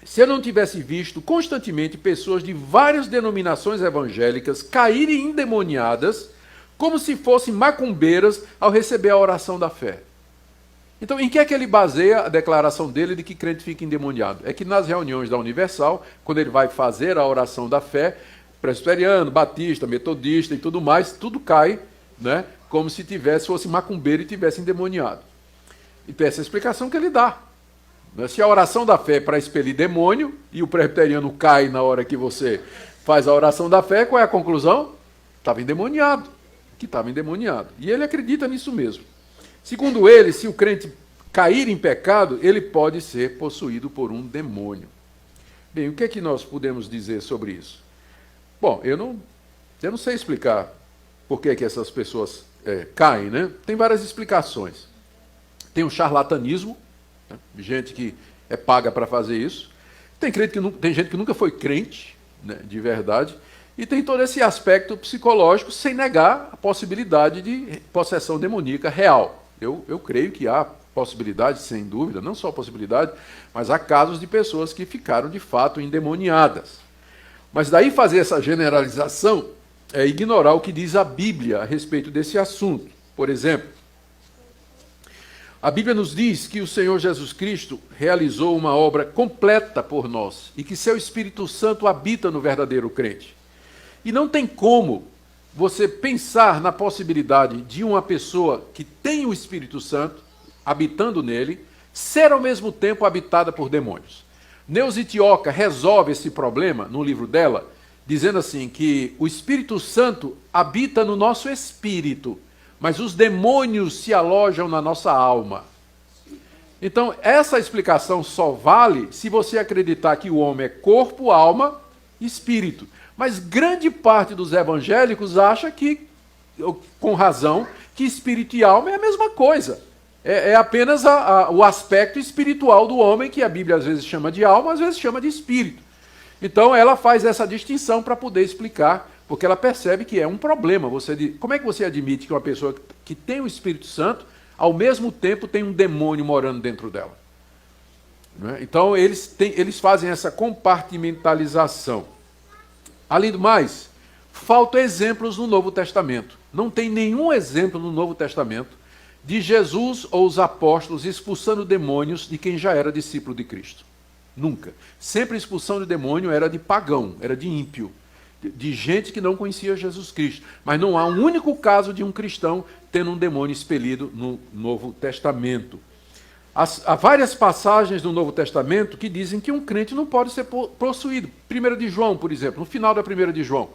se eu não tivesse visto constantemente pessoas de várias denominações evangélicas caírem endemoniadas como se fossem macumbeiras ao receber a oração da fé. Então, em que é que ele baseia a declaração dele de que crente fica endemoniado? É que nas reuniões da Universal, quando ele vai fazer a oração da fé, presbiteriano, batista, metodista e tudo mais, tudo cai, né, como se fosse macumbeiro e tivesse endemoniado. Então, essa é a explicação que ele dá. Se a oração da fé é para expelir demônio e o presbiteriano cai na hora que você faz a oração da fé, qual é a conclusão? Estava endemoniado. Que estava endemoniado. E ele acredita nisso mesmo. Segundo ele, se o crente cair em pecado, ele pode ser possuído por um demônio. Bem, o que é que nós podemos dizer sobre isso? Bom, eu não sei explicar por que essas pessoas caem, né? Tem várias explicações. Tem o charlatanismo, né? Gente que é paga para fazer isso. Tem gente que nunca foi crente, né, de verdade. E tem todo esse aspecto psicológico, sem negar a possibilidade de possessão demoníaca real. Eu creio que há possibilidade, sem dúvida, não só possibilidade, mas há casos de pessoas que ficaram de fato endemoniadas. Mas daí fazer essa generalização é ignorar o que diz a Bíblia a respeito desse assunto. Por exemplo, a Bíblia nos diz que o Senhor Jesus Cristo realizou uma obra completa por nós e que seu Espírito Santo habita no verdadeiro crente. E não tem como você pensar na possibilidade de uma pessoa que tem o Espírito Santo habitando nele, ser ao mesmo tempo habitada por demônios. Neuza Tioca resolve esse problema no livro dela, dizendo assim que o Espírito Santo habita no nosso espírito, mas os demônios se alojam na nossa alma. Então, essa explicação só vale se você acreditar que o homem é corpo, alma e espírito. Mas grande parte dos evangélicos acha que, com razão, que espírito e alma é a mesma coisa. É apenas o aspecto espiritual do homem, que a Bíblia às vezes chama de alma, às vezes chama de espírito. Então ela faz essa distinção para poder explicar, porque ela percebe que é um problema. Como é que você admite que uma pessoa que tem o Espírito Santo, ao mesmo tempo tem um demônio morando dentro dela? Não é? Então eles fazem essa compartimentalização. Além do mais, faltam exemplos no Novo Testamento. Não tem nenhum exemplo no Novo Testamento de Jesus ou os apóstolos expulsando demônios de quem já era discípulo de Cristo. Nunca. Sempre a expulsão de demônio era de pagão, era de ímpio, de gente que não conhecia Jesus Cristo. Mas não há um único caso de um cristão tendo um demônio expelido no Novo Testamento. Há várias passagens no Novo Testamento que dizem que um crente não pode ser possuído. 1 de João, por exemplo, no final da 1 de João.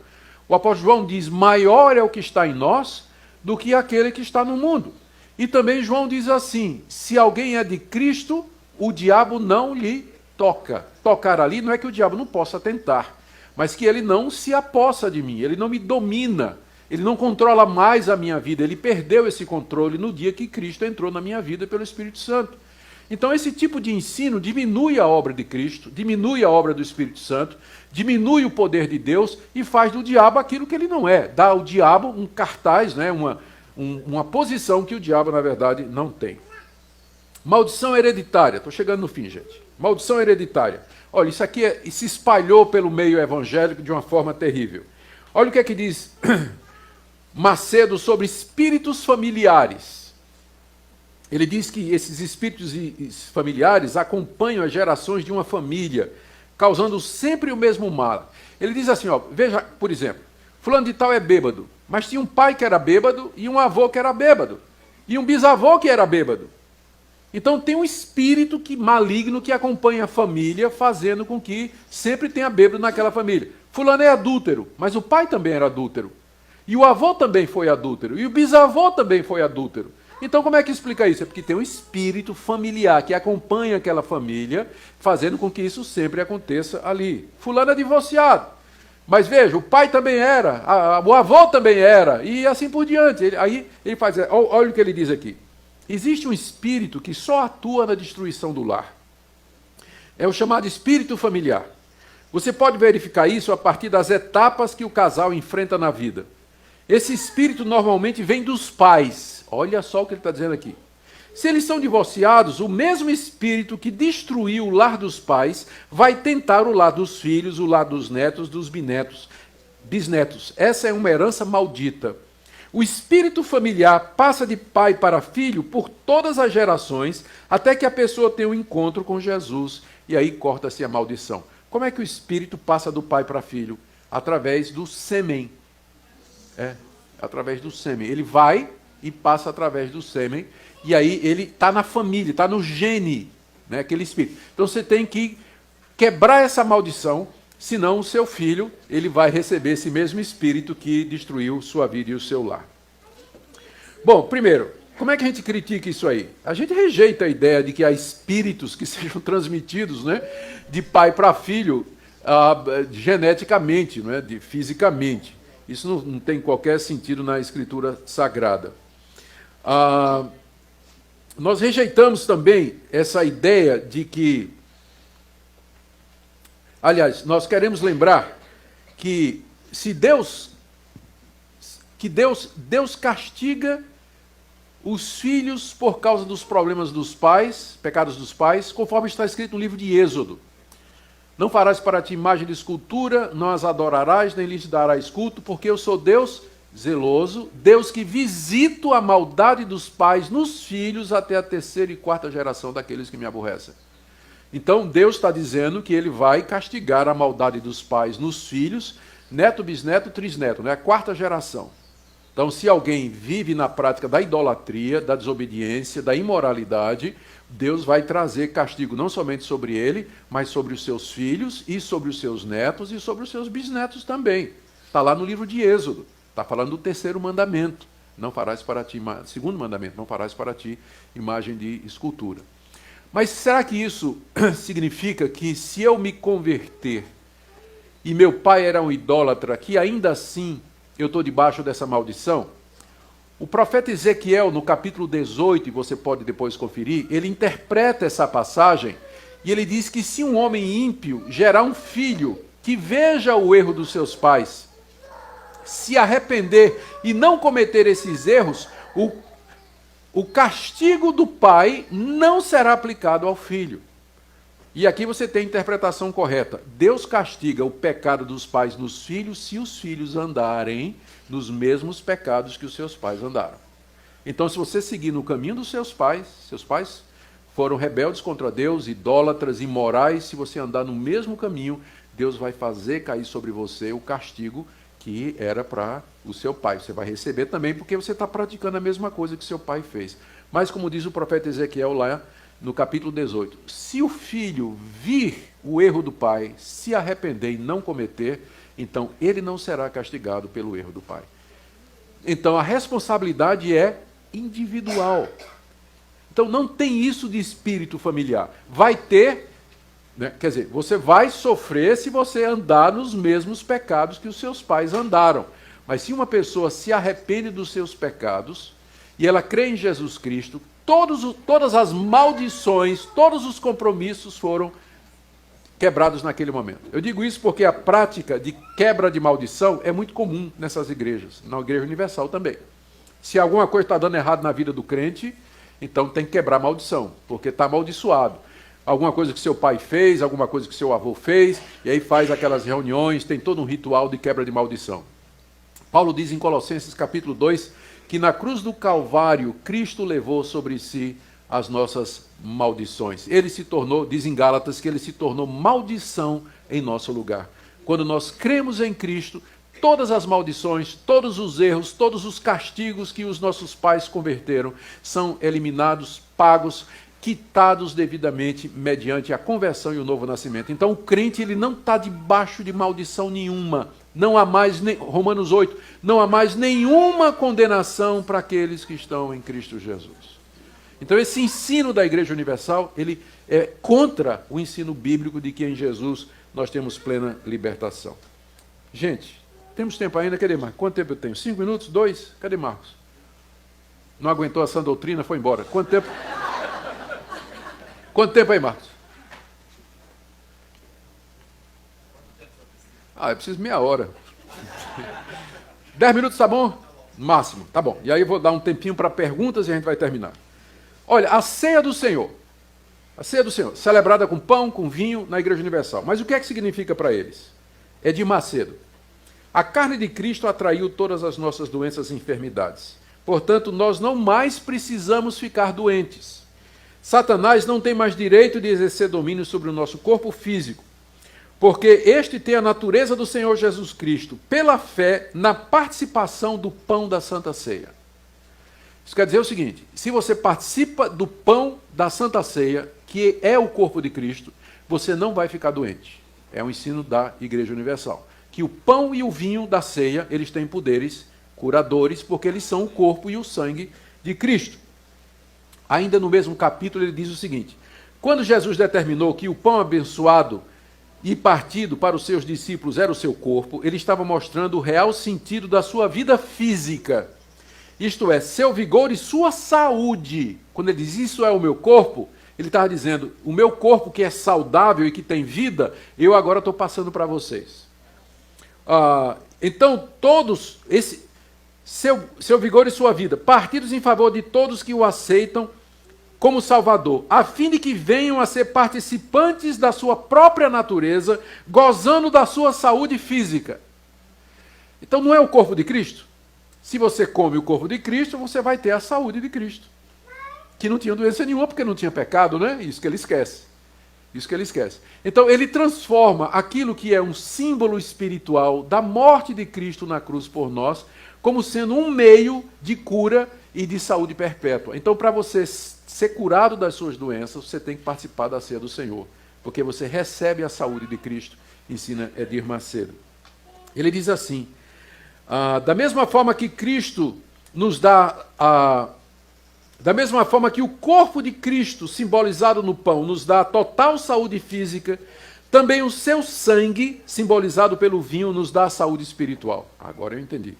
O apóstolo João diz, maior é o que está em nós do que aquele que está no mundo. E também João diz assim, se alguém é de Cristo, o diabo não lhe toca. Tocar ali não é que o diabo não possa tentar, mas que ele não se apossa de mim, ele não me domina, ele não controla mais a minha vida, ele perdeu esse controle no dia que Cristo entrou na minha vida pelo Espírito Santo. Então esse tipo de ensino diminui a obra de Cristo, diminui a obra do Espírito Santo, diminui o poder de Deus e faz do diabo aquilo que ele não é. Dá ao diabo um cartaz, né, uma posição que o diabo, na verdade, não tem. Maldição hereditária. Estou chegando no fim, gente. Maldição hereditária. Olha, isso aqui se espalhou pelo meio evangélico de uma forma terrível. Olha o que é que diz Macedo sobre espíritos familiares. Ele diz que esses espíritos familiares acompanham as gerações de uma família, causando sempre o mesmo mal. Ele diz assim, ó, veja, por exemplo, fulano de tal é bêbado, mas tinha um pai que era bêbado e um avô que era bêbado, e um bisavô que era bêbado. Então tem um espírito maligno que acompanha a família, fazendo com que sempre tenha bêbado naquela família. Fulano é adúltero, mas o pai também era adúltero. E o avô também foi adúltero, e o bisavô também foi adúltero. Então, como é que explica isso? É porque tem um espírito familiar que acompanha aquela família, fazendo com que isso sempre aconteça ali. Fulano é divorciado, mas veja, o pai também era, o avô também era, e assim por diante. Aí ele faz, olha o que ele diz aqui. Existe um espírito que só atua na destruição do lar. É o chamado espírito familiar. Você pode verificar isso a partir das etapas que o casal enfrenta na vida. Esse espírito normalmente vem dos pais. Olha só o que ele está dizendo aqui. Se eles são divorciados, o mesmo espírito que destruiu o lar dos pais vai tentar o lar dos filhos, o lar dos netos, dos bisnetos. Essa é uma herança maldita. O espírito familiar passa de pai para filho por todas as gerações, até que a pessoa tenha um encontro com Jesus, e aí corta-se a maldição. Como é que o espírito passa do pai para filho? Através do sêmen. Através do sêmen. Ele vai e passa através do sêmen, e aí ele está na família, está no gene, né, aquele espírito. Então você tem que quebrar essa maldição, senão o seu filho ele vai receber esse mesmo espírito que destruiu sua vida e o seu lar. Bom, primeiro, como é que a gente critica isso aí? A gente rejeita a ideia de que há espíritos que sejam transmitidos, né, de pai para filho, geneticamente, né, fisicamente. Isso não tem qualquer sentido na Escritura Sagrada. Nós rejeitamos também essa ideia de que... Aliás, nós queremos lembrar que Deus castiga os filhos por causa dos problemas dos pais, pecados dos pais, conforme está escrito no livro de Êxodo. Não farás para ti imagem de escultura, não as adorarás, nem lhes darás culto, porque eu sou Deus zeloso, Deus que visito a maldade dos pais nos filhos até a 3ª e 4ª geração daqueles que me aborrecem. Então Deus está dizendo que ele vai castigar a maldade dos pais nos filhos, neto, bisneto, trisneto, né? A 4ª geração. Então, se alguém vive na prática da idolatria, da desobediência, da imoralidade, Deus vai trazer castigo não somente sobre ele, mas sobre os seus filhos e sobre os seus netos e sobre os seus bisnetos também. Está lá no livro de Êxodo. Está falando do 3º mandamento. Não farás para ti, 2º mandamento, não farás para ti imagem de escultura. Mas será que isso significa que se eu me converter e meu pai era um idólatra, que ainda assim eu estou debaixo dessa maldição? O profeta Ezequiel, no capítulo 18, e você pode depois conferir, ele interpreta essa passagem e ele diz que se um homem ímpio gerar um filho que veja o erro dos seus pais, se arrepender e não cometer esses erros, o castigo do pai não será aplicado ao filho. E aqui você tem a interpretação correta. Deus castiga o pecado dos pais nos filhos se os filhos andarem nos mesmos pecados que os seus pais andaram. Então, se você seguir no caminho dos seus pais foram rebeldes contra Deus, idólatras, imorais, se você andar no mesmo caminho, Deus vai fazer cair sobre você o castigo que era para o seu pai. Você vai receber também porque você está praticando a mesma coisa que seu pai fez. Mas, como diz o profeta Ezequiel lá no capítulo 18, se o filho vir o erro do pai, se arrepender e não cometer, então ele não será castigado pelo erro do pai. Então a responsabilidade é individual. Então não tem isso de espírito familiar. Vai ter, né, quer dizer, você vai sofrer se você andar nos mesmos pecados que os seus pais andaram. Mas se uma pessoa se arrepende dos seus pecados e ela crê em Jesus Cristo, todas as maldições, todos os compromissos foram quebrados naquele momento. Eu digo isso porque a prática de quebra de maldição é muito comum nessas igrejas, na Igreja Universal também. Se alguma coisa está dando errado na vida do crente, então tem que quebrar a maldição, porque está amaldiçoado. Alguma coisa que seu pai fez, alguma coisa que seu avô fez, e aí faz aquelas reuniões, tem todo um ritual de quebra de maldição. Paulo diz em Colossenses capítulo 2, que na cruz do Calvário, Cristo levou sobre si as nossas maldições. Ele se tornou, diz em Gálatas, que ele se tornou maldição em nosso lugar. Quando nós cremos em Cristo, todas as maldições, todos os erros, todos os castigos que os nossos pais converteram são eliminados, pagos. quitados devidamente mediante a conversão e o novo nascimento. Então o crente ele não está debaixo de maldição nenhuma. Não há mais, Romanos 8, não há mais nenhuma condenação para aqueles que estão em Cristo Jesus. Então esse ensino da Igreja Universal, ele é contra o ensino bíblico de que em Jesus nós temos plena libertação. Gente, temos tempo ainda? Cadê Marcos? Quanto tempo eu tenho? 5 minutos? 2? Cadê Marcos? Não aguentou a sã doutrina, foi embora. Quanto tempo? Quanto tempo aí, Marcos? Eu preciso meia hora. 10 minutos tá bom? Máximo, tá bom. E aí eu vou dar um tempinho para perguntas e a gente vai terminar. Olha, a ceia do Senhor. A ceia do Senhor, celebrada com pão, com vinho, na Igreja Universal. Mas o que é que significa para eles? É de Macedo. A carne de Cristo atraiu todas as nossas doenças e enfermidades. Portanto, nós não mais precisamos ficar doentes. Satanás não tem mais direito de exercer domínio sobre o nosso corpo físico, porque este tem a natureza do Senhor Jesus Cristo, pela fé na participação do pão da Santa Ceia. Isso quer dizer o seguinte: se você participa do pão da Santa Ceia, que é o corpo de Cristo, você não vai ficar doente. É um ensino da Igreja Universal. Que o pão e o vinho da ceia, eles têm poderes curadores, porque eles são o corpo e o sangue de Cristo. Ainda no mesmo capítulo ele diz o seguinte: quando Jesus determinou que o pão abençoado e partido para os seus discípulos era o seu corpo, ele estava mostrando o real sentido da sua vida física. Isto é, seu vigor e sua saúde. Quando ele diz isso é o meu corpo, ele estava dizendo, o meu corpo que é saudável e que tem vida, eu agora estou passando para vocês. Então, todos, seu vigor e sua vida, partidos em favor de todos que o aceitam como Salvador, a fim de que venham a ser participantes da sua própria natureza, gozando da sua saúde física. Então não é o corpo de Cristo? Se você come o corpo de Cristo, você vai ter a saúde de Cristo. Que não tinha doença nenhuma, porque não tinha pecado, né? Isso que ele esquece. Isso que ele esquece. Então ele transforma aquilo que é um símbolo espiritual da morte de Cristo na cruz por nós, como sendo um meio de cura e de saúde perpétua. Então, para você ser curado das suas doenças, você tem que participar da ceia do Senhor, porque você recebe a saúde de Cristo, ensina Edir Macedo. Ele diz assim, da mesma forma que Cristo nos dá, da mesma forma que o corpo de Cristo, simbolizado no pão, nos dá total saúde física, também o seu sangue, simbolizado pelo vinho, nos dá a saúde espiritual. Agora eu entendi,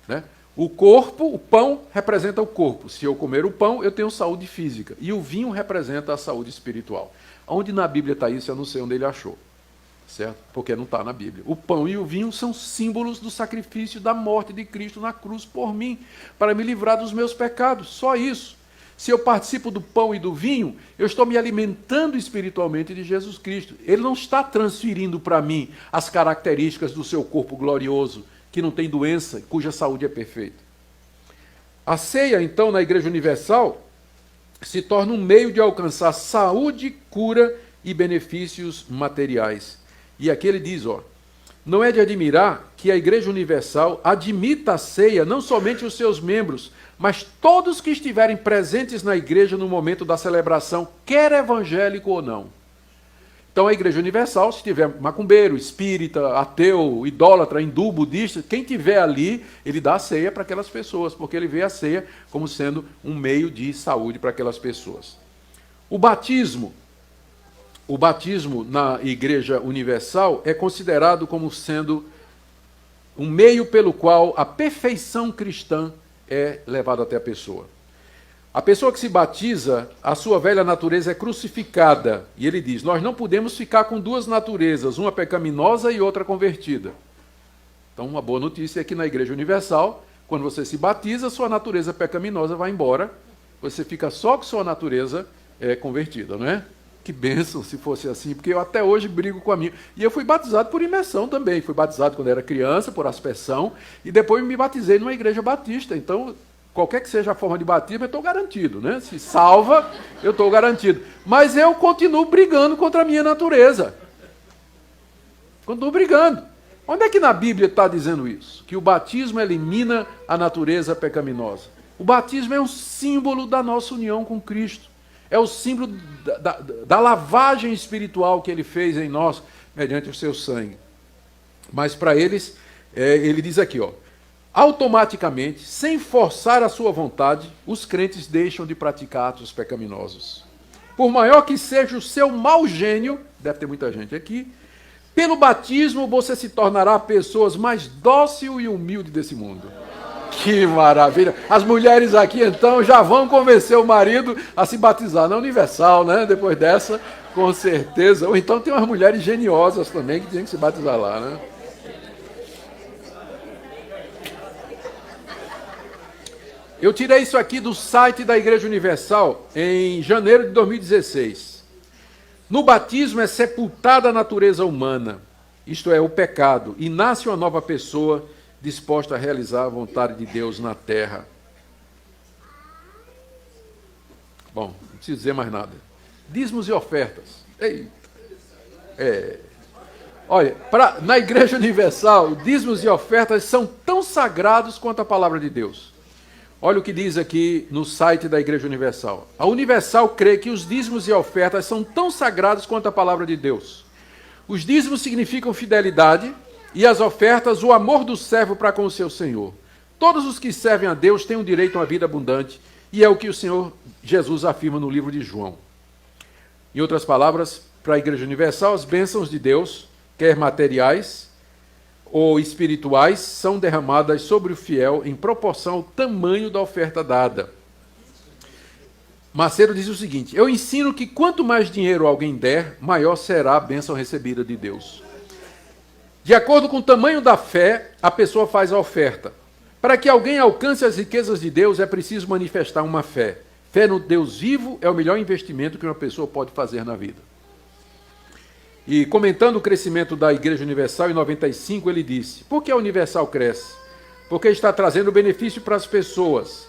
né? O corpo, o pão, representa o corpo. Se eu comer o pão, eu tenho saúde física. E o vinho representa a saúde espiritual. Onde na Bíblia está isso, eu não sei onde ele achou. Certo? Porque não está na Bíblia. O pão e o vinho são símbolos do sacrifício da morte de Cristo na cruz por mim, para me livrar dos meus pecados. Só isso. Se eu participo do pão e do vinho, eu estou me alimentando espiritualmente de Jesus Cristo. Ele não está transferindo para mim as características do seu corpo glorioso, que não tem doença, cuja saúde é perfeita. A ceia, então, na Igreja Universal, se torna um meio de alcançar saúde, cura e benefícios materiais. E aqui ele diz, não é de admirar que a Igreja Universal admita a ceia não somente os seus membros, mas todos que estiverem presentes na igreja no momento da celebração, quer evangélico ou não. Então a Igreja Universal, se tiver macumbeiro, espírita, ateu, idólatra, hindu, budista, quem tiver ali, ele dá a ceia para aquelas pessoas, porque ele vê a ceia como sendo um meio de saúde para aquelas pessoas. O batismo na Igreja Universal é considerado como sendo um meio pelo qual a perfeição cristã é levada até a pessoa. A pessoa que se batiza, a sua velha natureza é crucificada. E ele diz, nós não podemos ficar com duas naturezas, uma pecaminosa e outra convertida. Então, uma boa notícia é que na Igreja Universal, quando você se batiza, sua natureza pecaminosa vai embora, você fica só com sua natureza convertida, não é? Que bênção se fosse assim, porque eu até hoje brigo com a minha. E eu fui batizado por imersão também. Fui batizado quando era criança, por aspersão, e depois me batizei numa igreja batista. Então, qualquer que seja a forma de batismo, eu estou garantido, né? Se salva, eu estou garantido. Mas eu continuo brigando contra a minha natureza. Continuo brigando. Onde é que na Bíblia está dizendo isso? Que o batismo elimina a natureza pecaminosa. O batismo é um símbolo da nossa união com Cristo. É o símbolo da lavagem espiritual que ele fez em nós, mediante o seu sangue. Mas para eles, ele diz aqui, ó, automaticamente, sem forçar a sua vontade, os crentes deixam de praticar atos pecaminosos. Por maior que seja o seu mau gênio, deve ter muita gente aqui, pelo batismo você se tornará pessoas mais dócil e humilde desse mundo. Que maravilha! As mulheres aqui então já vão convencer o marido a se batizar na Universal, né? Depois dessa, com certeza. Ou então tem umas mulheres geniosas também que têm que se batizar lá, né? Eu tirei isso aqui do site da Igreja Universal em janeiro de 2016. No batismo é sepultada a natureza humana, isto é, o pecado, e nasce uma nova pessoa disposta a realizar a vontade de Deus na terra. Bom, não preciso dizer mais nada. Dízimos e ofertas. Eita. Olha, na Igreja Universal, dízimos e ofertas são tão sagrados quanto a palavra de Deus. Olha o que diz aqui no site da Igreja Universal. A Universal crê que os dízimos e ofertas são tão sagrados quanto a palavra de Deus. Os dízimos significam fidelidade e as ofertas o amor do servo para com o seu Senhor. Todos os que servem a Deus têm o direito a uma vida abundante e é o que o Senhor Jesus afirma no livro de João. Em outras palavras, para a Igreja Universal, as bênçãos de Deus, quer materiais ou espirituais, são derramadas sobre o fiel em proporção ao tamanho da oferta dada. Macedo diz o seguinte: eu ensino que quanto mais dinheiro alguém der, maior será a bênção recebida de Deus. De acordo com o tamanho da fé, a pessoa faz a oferta. Para que alguém alcance as riquezas de Deus, é preciso manifestar uma fé. Fé no Deus vivo é o melhor investimento que uma pessoa pode fazer na vida. E comentando o crescimento da Igreja Universal em 95, ele disse: por que a Universal cresce? Porque está trazendo benefício para as pessoas.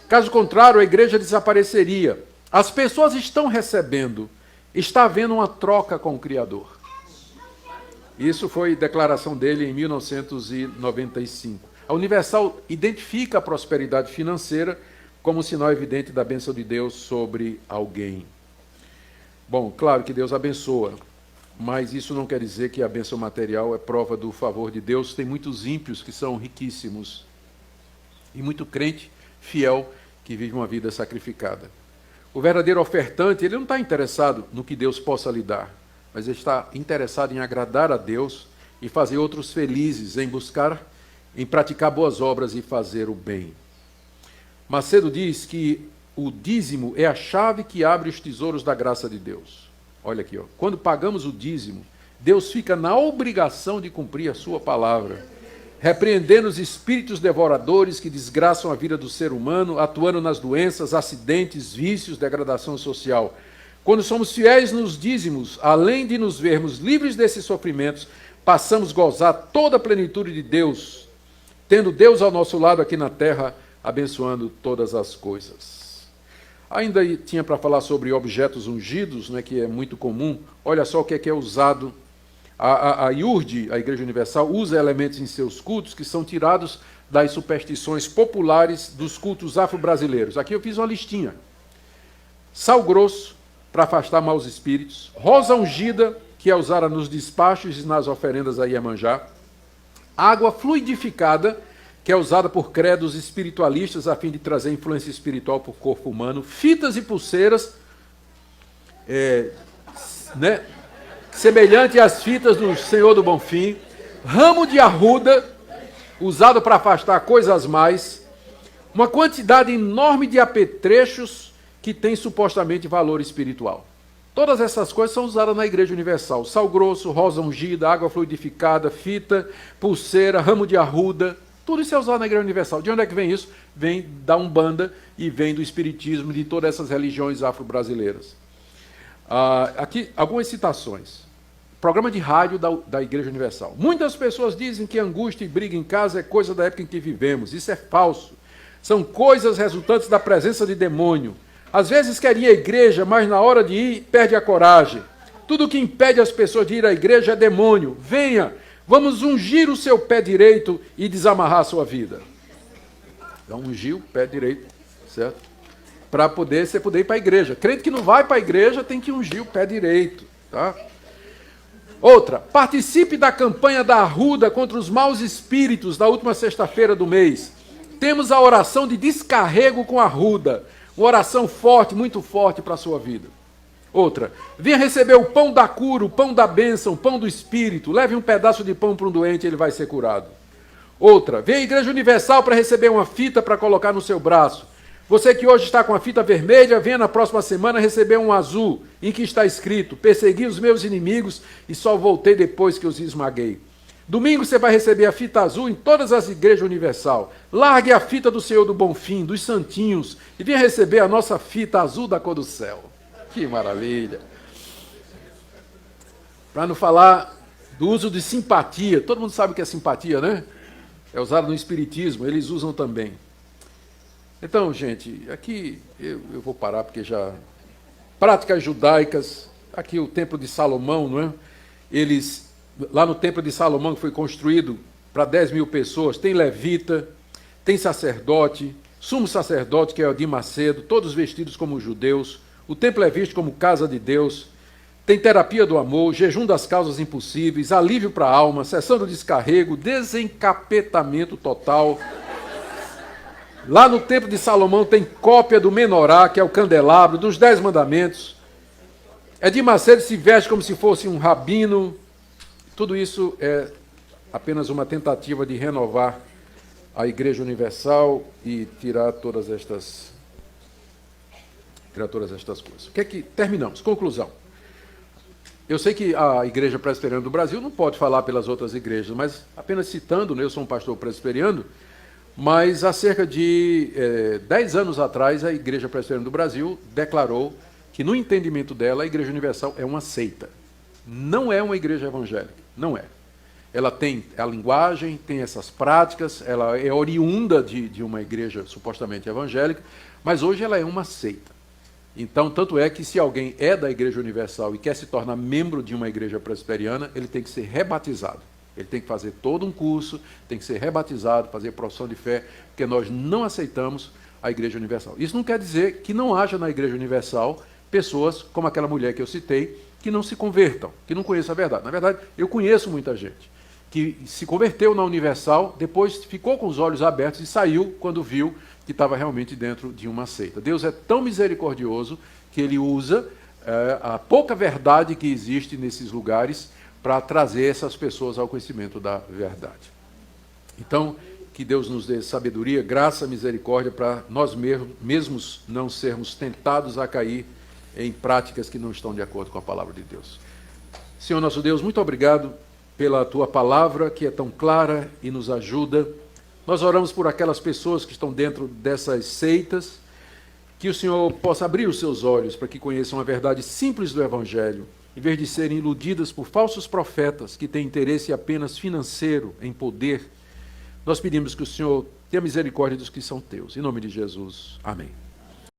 Caso contrário, a igreja desapareceria. As pessoas estão recebendo, está havendo uma troca com o Criador. Isso foi declaração dele em 1995. A Universal identifica a prosperidade financeira como um sinal evidente da bênção de Deus sobre alguém. Bom, claro que Deus abençoa, mas isso não quer dizer que a bênção material é prova do favor de Deus. Tem muitos ímpios que são riquíssimos e muito crente fiel que vive uma vida sacrificada. O verdadeiro ofertante, ele não está interessado no que Deus possa lhe dar, mas ele está interessado em agradar a Deus e fazer outros felizes, em praticar boas obras e fazer o bem. Macedo diz que o dízimo é a chave que abre os tesouros da graça de Deus. Olha aqui, ó. Quando pagamos o dízimo, Deus fica na obrigação de cumprir a sua palavra, repreendendo os espíritos devoradores que desgraçam a vida do ser humano, atuando nas doenças, acidentes, vícios, degradação social. Quando somos fiéis nos dízimos, além de nos vermos livres desses sofrimentos, passamos a gozar toda a plenitude de Deus, tendo Deus ao nosso lado aqui na terra, abençoando todas as coisas. Ainda tinha para falar sobre objetos ungidos, né, que é muito comum. Olha só o que é usado. A IURD, a Igreja Universal, usa elementos em seus cultos que são tirados das superstições populares dos cultos afro-brasileiros. Aqui eu fiz uma listinha. Sal grosso, para afastar maus espíritos. Rosa ungida, que é usada nos despachos e nas oferendas a Iemanjá. Água fluidificada, que é usada por credos espiritualistas a fim de trazer influência espiritual para o corpo humano. Fitas e pulseiras, semelhante às fitas do Senhor do Bonfim. Ramo de arruda, usado para afastar coisas mais. Uma quantidade enorme de apetrechos que tem supostamente valor espiritual. Todas essas coisas são usadas na Igreja Universal. Sal grosso, rosa ungida, água fluidificada, fita, pulseira, ramo de arruda. Tudo isso é usado na Igreja Universal. De onde é que vem isso? Vem da Umbanda e vem do Espiritismo, de todas essas religiões afro-brasileiras. Aqui, algumas citações. Programa de rádio da Igreja Universal. Muitas pessoas dizem que angústia e briga em casa é coisa da época em que vivemos. Isso é falso. São coisas resultantes da presença de demônio. Às vezes querem ir à igreja, mas na hora de ir, perde a coragem. Tudo que impede as pessoas de ir à igreja é demônio. Venha! Vamos ungir o seu pé direito e desamarrar a sua vida. Então, ungir o pé direito, certo? para você poder ir para a igreja. Crente que não vai para a igreja tem que ungir o pé direito. Tá? Outra, participe da campanha da Arruda contra os maus espíritos da última sexta-feira do mês. Temos a oração de descarrego com a Arruda. Uma oração forte, muito forte para a sua vida. Outra, venha receber o pão da cura, o pão da bênção, o pão do Espírito. Leve um pedaço de pão para um doente e ele vai ser curado. Outra, venha à Igreja Universal para receber uma fita para colocar no seu braço. Você que hoje está com a fita vermelha, venha na próxima semana receber um azul, em que está escrito: persegui os meus inimigos e só voltei depois que os esmaguei. Domingo você vai receber a fita azul em todas as igrejas universal. Largue a fita do Senhor do Bonfim, dos santinhos, e venha receber a nossa fita azul da cor do céu. Que maravilha! Para não falar do uso de simpatia. Todo mundo sabe o que é simpatia, né? É usado no Espiritismo, eles usam também. Então, gente, aqui eu vou parar porque já... Práticas judaicas, aqui o Templo de Salomão, não é? Eles, lá no Templo de Salomão, que foi construído para 10 mil pessoas, tem levita, tem sacerdote, sumo sacerdote, que é o de Macedo, todos vestidos como judeus. O templo é visto como casa de Deus. Tem terapia do amor, jejum das causas impossíveis, alívio para a alma, sessão do descarrego, desencapetamento total. Lá no Templo de Salomão tem cópia do menorá, que é o candelabro, dos 10 mandamentos. Edir Macedo se veste como se fosse um rabino. Tudo isso é apenas uma tentativa de renovar a Igreja Universal e tirar todas estas coisas. O que é que terminamos? Conclusão. Eu sei que a Igreja Presbiteriana do Brasil não pode falar pelas outras igrejas, mas apenas citando, né, eu sou um pastor presbiteriano, mas há cerca de 10 anos atrás a Igreja Presbiteriana do Brasil declarou que, no entendimento dela, a Igreja Universal é uma seita. Não é uma igreja evangélica, não é. Ela tem a linguagem, tem essas práticas, ela é oriunda de uma igreja supostamente evangélica, mas hoje ela é uma seita. Então, tanto é que se alguém é da Igreja Universal e quer se tornar membro de uma igreja presbiteriana, ele tem que ser rebatizado. Ele tem que fazer todo um curso, tem que ser rebatizado, fazer profissão de fé, porque nós não aceitamos a Igreja Universal. Isso não quer dizer que não haja na Igreja Universal pessoas, como aquela mulher que eu citei, que não se convertam, que não conheçam a verdade. Na verdade, eu conheço muita gente que se converteu na Universal, depois ficou com os olhos abertos e saiu quando viu que estava realmente dentro de uma seita. Deus é tão misericordioso que Ele usa a pouca verdade que existe nesses lugares para trazer essas pessoas ao conhecimento da verdade. Então, que Deus nos dê sabedoria, graça, misericórdia para nós mesmos não sermos tentados a cair em práticas que não estão de acordo com a palavra de Deus. Senhor nosso Deus, muito obrigado pela Tua palavra, que é tão clara e nos ajuda. Nós oramos por aquelas pessoas que estão dentro dessas seitas, que o Senhor possa abrir os seus olhos para que conheçam a verdade simples do Evangelho, em vez de serem iludidas por falsos profetas que têm interesse apenas financeiro, em poder. Nós pedimos que o Senhor tenha misericórdia dos que são teus. Em nome de Jesus. Amém.